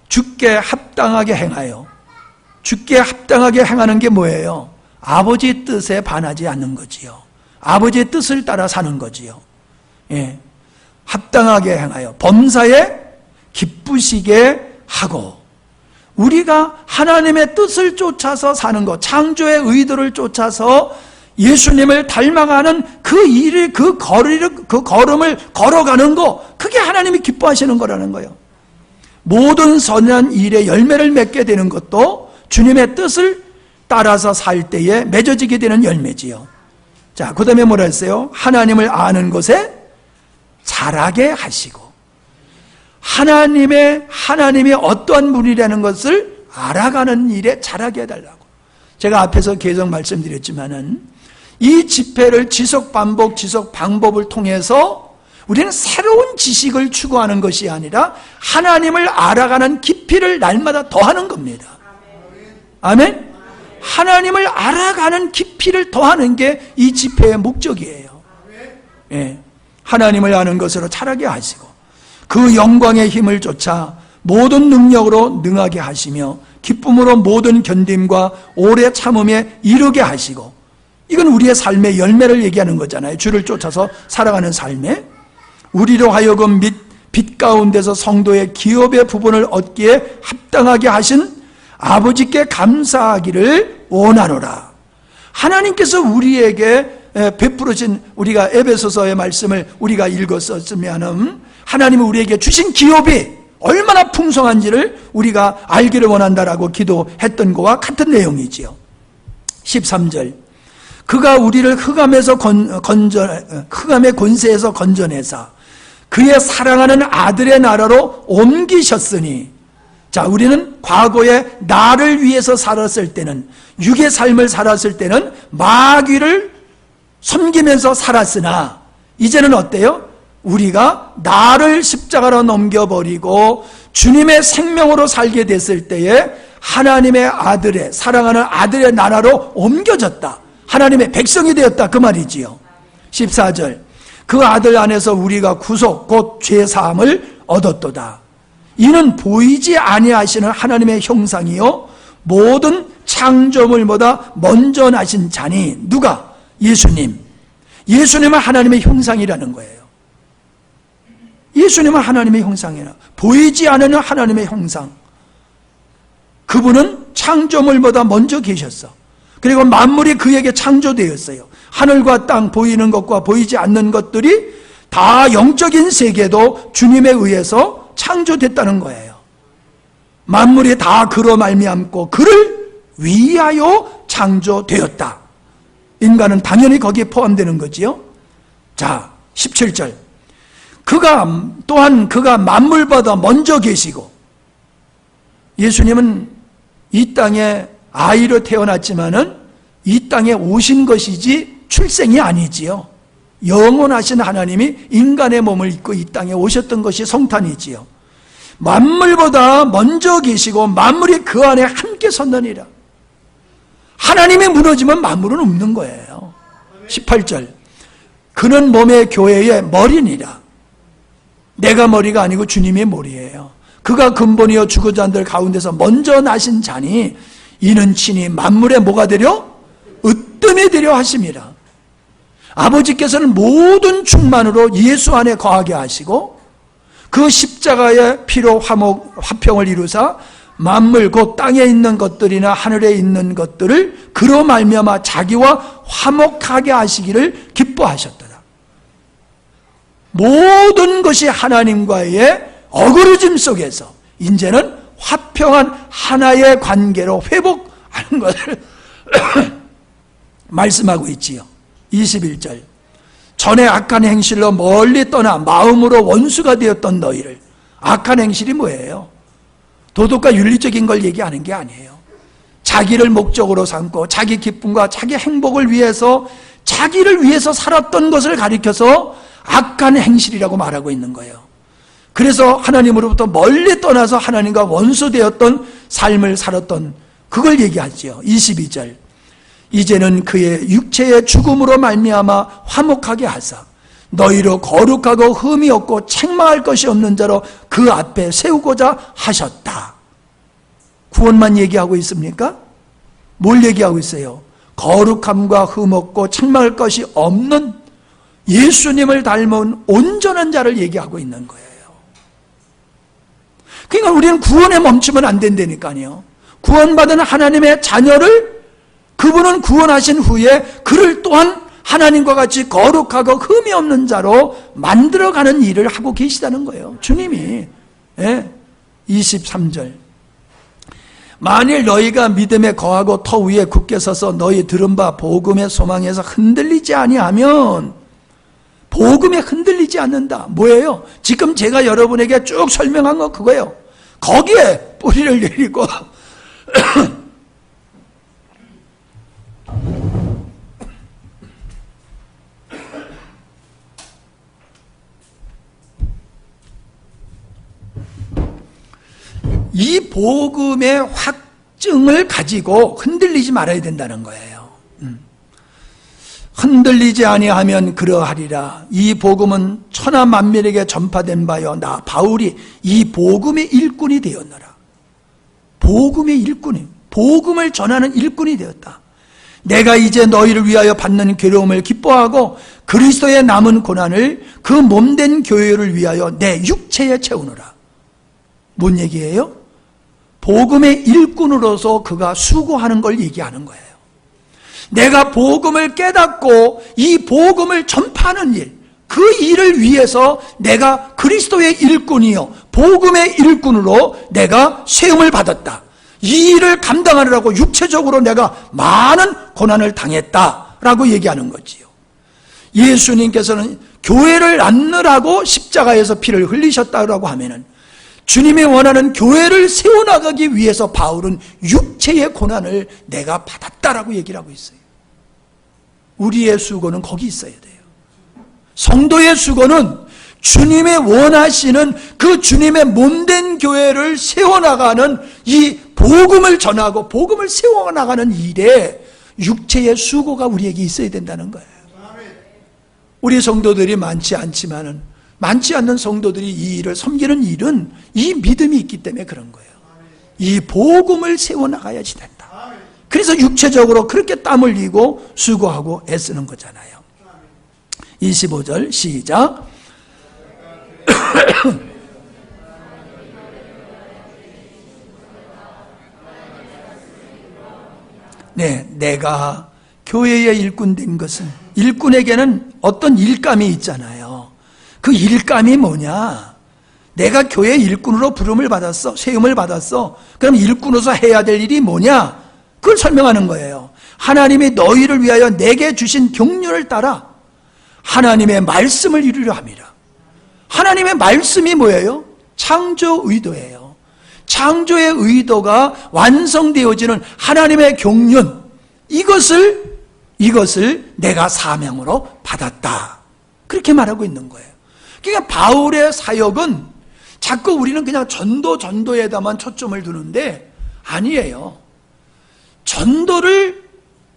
주께 합당하게 행하여. 주께 합당하게 행하는 게 뭐예요? 아버지의 뜻에 반하지 않는 거지요. 아버지의 뜻을 따라 사는 거지요. 예. 합당하게 행하여 범사에 기쁘시게 하고. 우리가 하나님의 뜻을 쫓아서 사는 것, 창조의 의도를 쫓아서 예수님을 닮아가는 그 일을, 그 걸음을 걸어가는 거, 그게 하나님이 기뻐하시는 거라는 거예요. 모든 선한 일에 열매를 맺게 되는 것도 주님의 뜻을 따라서 살 때에 맺어지게 되는 열매지요. 자, 그 다음에 뭐라 했어요? 하나님을 아는 것에 자라게 하시고. 하나님이 어떠한 분이라는 것을 알아가는 일에 자라게 해달라고. 제가 앞에서 계속 말씀드렸지만은 이 집회를 지속 방법을 통해서 우리는 새로운 지식을 추구하는 것이 아니라 하나님을 알아가는 깊이를 날마다 더하는 겁니다. 아멘? 하나님을 알아가는 깊이를 더하는 게 이 집회의 목적이에요. 예. 하나님을 아는 것으로 자라게 하시고 그 영광의 힘을 쫓아 모든 능력으로 능하게 하시며 기쁨으로 모든 견딤과 오래 참음에 이르게 하시고. 이건 우리의 삶의 열매를 얘기하는 거잖아요. 주를 쫓아서 살아가는 삶에 우리로 하여금 빛 가운데서 성도의 기업의 부분을 얻기에 합당하게 하신 아버지께 감사하기를 원하노라. 하나님께서 우리에게 베풀으신, 우리가 에베소서의 말씀을 우리가 읽었었으면 하나님이 우리에게 주신 기업이 얼마나 풍성한지를 우리가 알기를 원한다라고 기도했던 것과 같은 내용이지요. 13절 그가 우리를 흑암의 권세에서 건져내사 그의 사랑하는 아들의 나라로 옮기셨으니. 자, 우리는 과거에 나를 위해서 살았을 때는, 육의 삶을 살았을 때는 마귀를 섬기면서 살았으나 이제는 어때요? 우리가 나를 십자가로 넘겨버리고 주님의 생명으로 살게 됐을 때에 하나님의 아들의, 사랑하는 아들의 나라로 옮겨졌다. 하나님의 백성이 되었다, 그 말이지요. 14절 그 아들 안에서 우리가 구속 곧 죄사함을 얻었도다. 이는 보이지 아니하시는 하나님의 형상이요 모든 창조물보다 먼저 나신 자니. 누가? 예수님은 하나님의 형상이라는 거예요. 예수님은 하나님의 형상이라. 보이지 않는 하나님의 형상. 그분은 창조물보다 먼저 계셨어. 그리고 만물이 그에게 창조되었어요. 하늘과 땅, 보이는 것과 보이지 않는 것들이 다 영적인 세계도 주님에 의해서 창조됐다는 거예요. 만물이 다 그로 말미암고 그를 위하여 창조되었다. 인간은 당연히 거기에 포함되는 거지요. 자, 17절 그가 만물보다 먼저 계시고. 예수님은 이 땅에 아이로 태어났지만은 이 땅에 오신 것이지 출생이 아니지요. 영원하신 하나님이 인간의 몸을 입고 이 땅에 오셨던 것이 성탄이지요. 만물보다 먼저 계시고 만물이 그 안에 함께 섰느니라. 하나님이 무너지면 만물은 없는 거예요. 18절 그는 몸의 교회의 머리니라. 내가 머리가 아니고 주님이 머리예요. 그가 근본이요 죽은 자들 가운데서 먼저 나신 자니 이는 친히 만물의 뭐가 되려? 으뜸이 되려 하심이라. 아버지께서는 모든 충만으로 예수 안에 거하게 하시고 그 십자가의 피로 화평을 이루사 만물 곧 땅에 있는 것들이나 하늘에 있는 것들을 그로 말미암아 자기와 화목하게 하시기를 기뻐하셨더라. 모든 것이 하나님과의 어그러짐 속에서 이제는 화평한 하나의 관계로 회복하는 것을 말씀하고 있지요. 21절. 전에 악한 행실로 멀리 떠나 마음으로 원수가 되었던 너희를. 악한 행실이 뭐예요? 도덕과 윤리적인 걸 얘기하는 게 아니에요. 자기를 목적으로 삼고 자기 기쁨과 자기 행복을 위해서 자기를 위해서 살았던 것을 가리켜서 악한 행실이라고 말하고 있는 거예요. 그래서 하나님으로부터 멀리 떠나서 하나님과 원수되었던 삶을 살았던 그걸 얘기하지요. 22절. 이제는 그의 육체의 죽음으로 말미암아 화목하게 하사 너희로 거룩하고 흠이 없고 책망할 것이 없는 자로 그 앞에 세우고자 하셨다. 구원만 얘기하고 있습니까? 뭘 얘기하고 있어요? 거룩함과 흠 없고 책망할 것이 없는 예수님을 닮은 온전한 자를 얘기하고 있는 거예요. 그러니까 우리는 구원에 멈추면 안 된다니까요. 구원받은 하나님의 자녀를 그분은 구원하신 후에 그를 또한 하나님과 같이 거룩하고 흠이 없는 자로 만들어가는 일을 하고 계시다는 거예요. 주님이. 23절. 만일 너희가 믿음에 거하고 터 위에 굳게 서서 너희 들은 바 복음의 소망에서 흔들리지 아니하면, 복음에 흔들리지 않는다. 뭐예요? 지금 제가 여러분에게 쭉 설명한 거 그거예요. 거기에 뿌리를 내리고 이 복음의 확증을 가지고 흔들리지 말아야 된다는 거예요. 흔들리지 아니하면 그러하리라. 이 복음은 천하 만민에게 전파된 바요 나 바울이 이 복음의 일꾼이 되었노라. 복음의 일꾼이, 복음을 전하는 일꾼이 되었다. 내가 이제 너희를 위하여 받는 괴로움을 기뻐하고 그리스도의 남은 고난을 그 몸된 교회를 위하여 내 육체에 채우노라. 뭔 얘기예요? 복음의 일꾼으로서 그가 수고하는 걸 얘기하는 거예요. 내가 복음을 깨닫고 이 복음을 전파하는 일, 그 일을 위해서 내가 그리스도의 일꾼이요 복음의 일꾼으로 내가 세움을 받았다. 이 일을 감당하느라고 육체적으로 내가 많은 고난을 당했다라고 얘기하는 거지요. 예수님께서는 교회를 낳느라고 십자가에서 피를 흘리셨다고 하면은 주님이 원하는 교회를 세워나가기 위해서 바울은 육체의 고난을 내가 받았다라고 얘기를 하고 있어요. 우리의 수고는 거기 있어야 돼요. 성도의 수고는 주님의 원하시는 그 주님의 몸된 교회를 세워나가는 이 복음을 전하고 복음을 세워나가는 일에 육체의 수고가 우리에게 있어야 된다는 거예요. 우리 성도들이 많지 않지만은 많지 않는 성도들이 이 일을 섬기는 일은 이 믿음이 있기 때문에 그런 거예요. 이 복음을 세워나가야지 된다. 그래서 육체적으로 그렇게 땀 흘리고 수고하고 애쓰는 거잖아요. 25절 시작. 네, 내가 교회의 일꾼 된 것은, 일꾼에게는 어떤 일감이 있잖아요. 그 일감이 뭐냐? 내가 교회 일꾼으로 부름을 받았어, 세움을 받았어. 그럼 일꾼으로서 해야 될 일이 뭐냐? 그걸 설명하는 거예요. 하나님이 너희를 위하여 내게 주신 경륜을 따라 하나님의 말씀을 이루려 합니다. 하나님의 말씀이 뭐예요? 창조 의도예요. 창조의 의도가 완성되어지는 하나님의 경륜, 이것을 내가 사명으로 받았다. 그렇게 말하고 있는 거예요. 그러니까 바울의 사역은 자꾸 우리는 그냥 전도에다만 초점을 두는데 아니에요. 전도를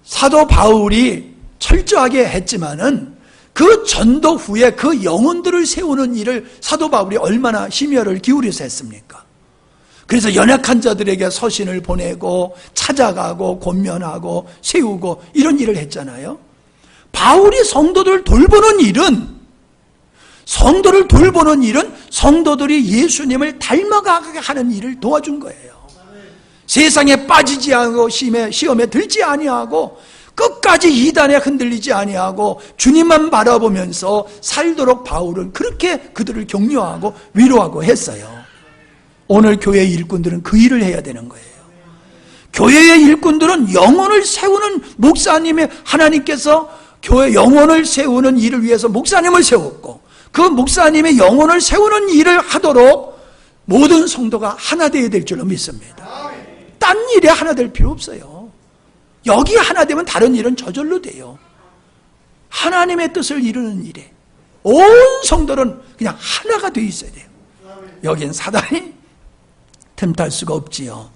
사도 바울이 철저하게 했지만은 그 전도 후에 그 영혼들을 세우는 일을 사도 바울이 얼마나 심혈을 기울여서 했습니까? 그래서 연약한 자들에게 서신을 보내고 찾아가고 권면하고 세우고 이런 일을 했잖아요. 바울이 성도들을 돌보는 일은 성도들이 예수님을 닮아가게 하는 일을 도와준 거예요. 세상에 빠지지 않고 시험에 들지 아니하고 끝까지 이단에 흔들리지 아니하고 주님만 바라보면서 살도록 바울은 그렇게 그들을 격려하고 위로하고 했어요. 오늘 교회 일꾼들은 그 일을 해야 되는 거예요. 교회의 일꾼들은 영혼을 세우는 목사님의 하나님께서 교회 영혼을 세우는 일을 위해서 목사님을 세웠고 그 목사님의 영혼을 세우는 일을 하도록 모든 성도가 하나 되어야 될 줄로 믿습니다. 딴 일에 하나 될 필요 없어요. 여기 하나 되면 다른 일은 저절로 돼요. 하나님의 뜻을 이루는 일에 온 성도는 그냥 하나가 되어 있어야 돼요. 여긴 사단이 틈탈 수가 없지요.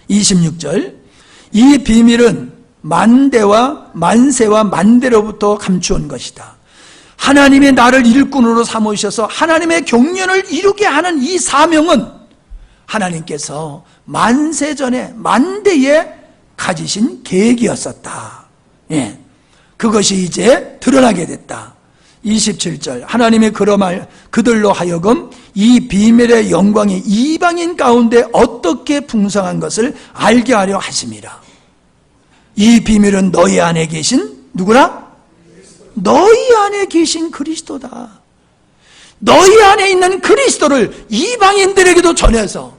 26절 이 비밀은 만세와 만대로부터 감추온 것이다. 하나님의 나를 일꾼으로 삼으셔서 하나님의 경륜을 이루게 하는 이 사명은 하나님께서 만세 전에 만대에 가지신 계획이었었다. 예, 그것이 이제 드러나게 됐다. 27절 하나님의 그들로 하여금 이 비밀의 영광이 이방인 가운데 어떻게 풍성한 것을 알게 하려 하심이라. 이 비밀은 너희 안에 계신 누구나? 너희 안에 계신 그리스도다. 너희 안에 있는 그리스도를 이방인들에게도 전해서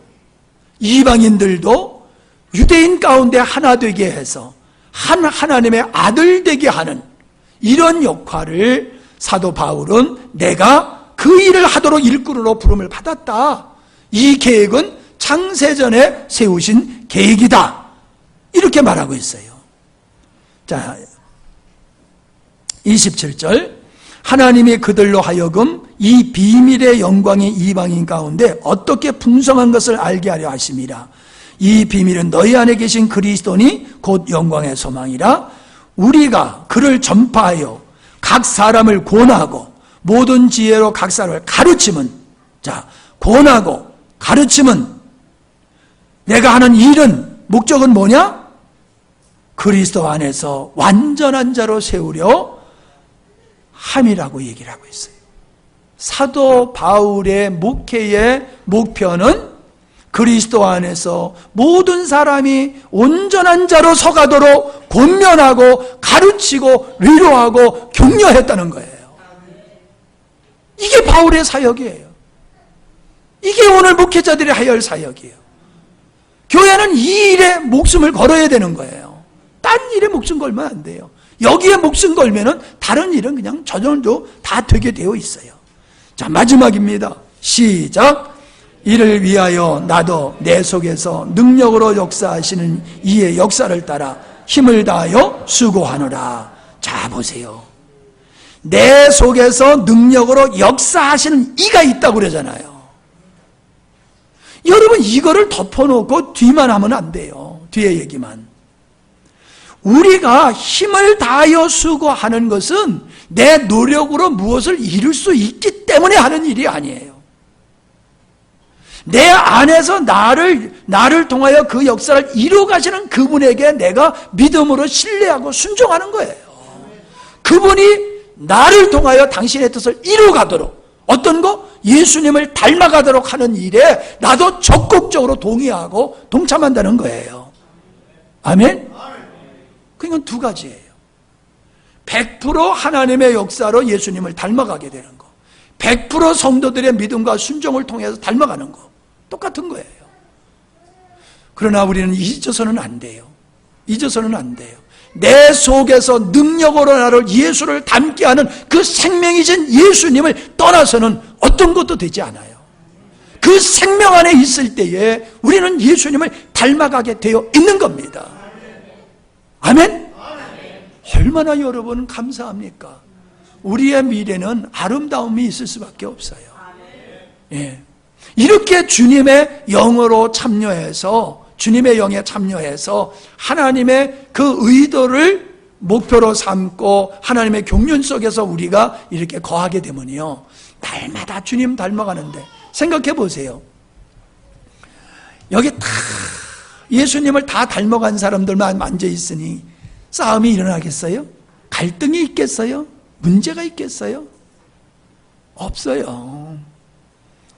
이방인들도 유대인 가운데 하나 되게 해서 하나님의 아들 되게 하는 이런 역할을 사도 바울은 내가 그 일을 하도록 일꾼으로 부름을 받았다. 이 계획은 창세전에 세우신 계획이다. 이렇게 말하고 있어요. 자, 27절 하나님이 그들로 하여금 이 비밀의 영광이 이방인 가운데 어떻게 풍성한 것을 알게 하려 하심이라. 이 비밀은 너희 안에 계신 그리스도니 곧 영광의 소망이라. 우리가 그를 전파하여 각 사람을 권하고 모든 지혜로 각 사람을 가르침은, 자, 권하고 가르침은 내가 하는 일은 목적은 뭐냐? 그리스도 안에서 완전한 자로 세우려 함이라고 얘기를 하고 있어요. 사도 바울의 목회의 목표는 그리스도 안에서 모든 사람이 온전한 자로 서가도록 권면하고 가르치고 위로하고 격려했다는 거예요. 이게 바울의 사역이에요. 이게 오늘 목회자들이 해야 할 사역이에요. 교회는 이 일에 목숨을 걸어야 되는 거예요. 딴 일에 목숨 걸면 안 돼요. 여기에 목숨 걸면은 다른 일은 그냥 저절로 다 되게 되어 있어요. 자, 마지막입니다. 시작. 이를 위하여 나도 내 속에서 능력으로 역사하시는 이의 역사를 따라 힘을 다하여 수고하노라. 자, 보세요. 내 속에서 능력으로 역사하시는 이가 있다고 그러잖아요. 여러분, 이거를 덮어놓고 뒤만 하면 안 돼요. 뒤에 얘기만. 우리가 힘을 다하여 수고하는 것은 내 노력으로 무엇을 이룰 수 있기 때문에 하는 일이 아니에요. 내 안에서 나를 통하여 그 역사를 이루어 가시는 그분에게 내가 믿음으로 신뢰하고 순종하는 거예요. 그분이 나를 통하여 당신의 뜻을 이루어 가도록, 어떤 거? 예수님을 닮아가도록 하는 일에 나도 적극적으로 동의하고 동참한다는 거예요. 아멘? 그건 두 가지예요. 100% 하나님의 역사로 예수님을 닮아가게 되는 거, 100% 성도들의 믿음과 순종을 통해서 닮아가는 거, 똑같은 거예요. 그러나 우리는 잊어서는 안 돼요. 잊어서는 안 돼요. 내 속에서 능력으로 나를 예수를 닮게 하는 그 생명이신 예수님을 떠나서는 어떤 것도 되지 않아요. 그 생명 안에 있을 때에 우리는 예수님을 닮아가게 되어 있는 겁니다. 아멘? 얼마나 여러분 감사합니까? 우리의 미래는 아름다움이 있을 수밖에 없어요. 예. 이렇게 주님의 영으로 참여해서, 주님의 영에 참여해서 하나님의 그 의도를 목표로 삼고 하나님의 경륜 속에서 우리가 이렇게 거하게 되면요, 날마다 주님 닮아가는데, 생각해 보세요. 여기 다 예수님을 다 닮아간 사람들만 앉아 있으니 싸움이 일어나겠어요? 갈등이 있겠어요? 문제가 있겠어요? 없어요.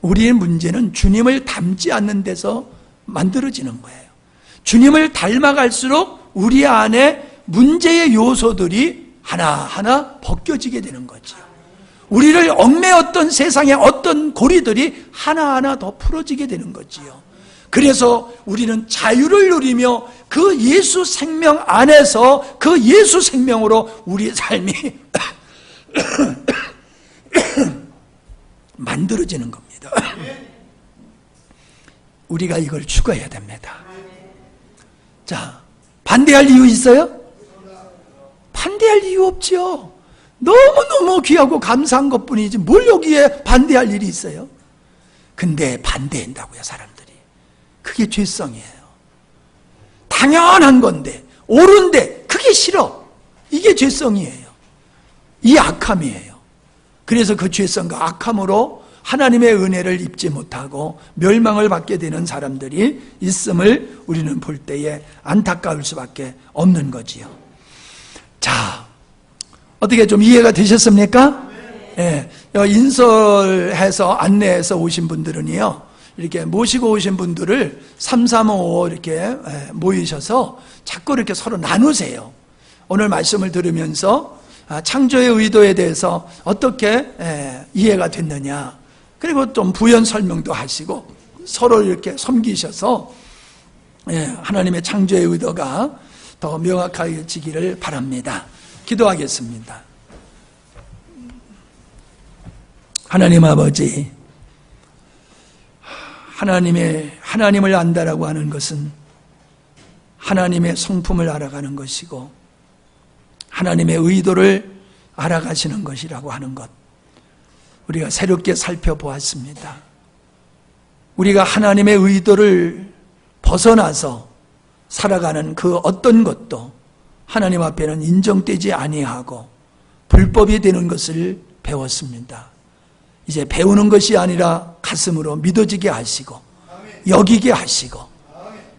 우리의 문제는 주님을 닮지 않는 데서 만들어지는 거예요. 주님을 닮아갈수록 우리 안에 문제의 요소들이 하나하나 벗겨지게 되는 거죠. 우리를 얽매였던 세상의 어떤 고리들이 하나하나 더 풀어지게 되는 거지요. 그래서 우리는 자유를 누리며 그 예수 생명 안에서 그 예수 생명으로 우리의 삶이 만들어지는 겁니다. 우리가 이걸 추구해야 됩니다. 자, 반대할 이유 있어요? 반대할 이유 없죠. 너무너무 귀하고 감사한 것뿐이지 뭘 여기에 반대할 일이 있어요? 근데 반대한다고요, 사람들이. 그게 죄성이에요. 당연한 건데, 옳은데 그게 싫어. 이게 죄성이에요. 이 악함이에요. 그래서 그 죄성과 악함으로 하나님의 은혜를 입지 못하고 멸망을 받게 되는 사람들이 있음을 우리는 볼 때에 안타까울 수밖에 없는 거지요. 자, 어떻게 좀 이해가 되셨습니까? 네. 인솔해서 안내해서 오신 분들은요, 이렇게 모시고 오신 분들을 3, 3, 5 이렇게 모이셔서 자꾸 이렇게 서로 나누세요. 오늘 말씀을 들으면서 창조의 의도에 대해서 어떻게 이해가 됐느냐, 그리고 좀 부연 설명도 하시고 서로 이렇게 섬기셔서 하나님의 창조의 의도가 더 명확해지기를 바랍니다. 기도하겠습니다. 하나님 아버지, 하나님을 안다라고 하는 것은 하나님의 성품을 알아가는 것이고 하나님의 의도를 알아가시는 것이라고 하는 것, 우리가 새롭게 살펴보았습니다. 우리가 하나님의 의도를 벗어나서 살아가는 그 어떤 것도 하나님 앞에는 인정되지 아니하고 불법이 되는 것을 배웠습니다. 이제 배우는 것이 아니라 가슴으로 믿어지게 하시고 여기게 하시고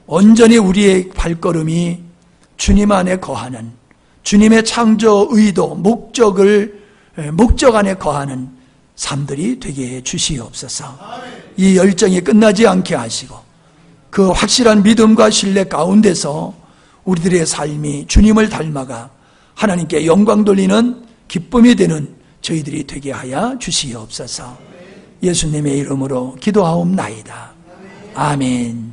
온전히 우리의 발걸음이 주님 안에 거하는, 주님의 창조 의도, 목적 안에 거하는 삶들이 되게 해 주시옵소서. 이 열정이 끝나지 않게 하시고 그 확실한 믿음과 신뢰 가운데서 우리들의 삶이 주님을 닮아가 하나님께 영광 돌리는 기쁨이 되는 저희들이 되게 하여 주시옵소서. 예수님의 이름으로 기도하옵나이다. 아멘.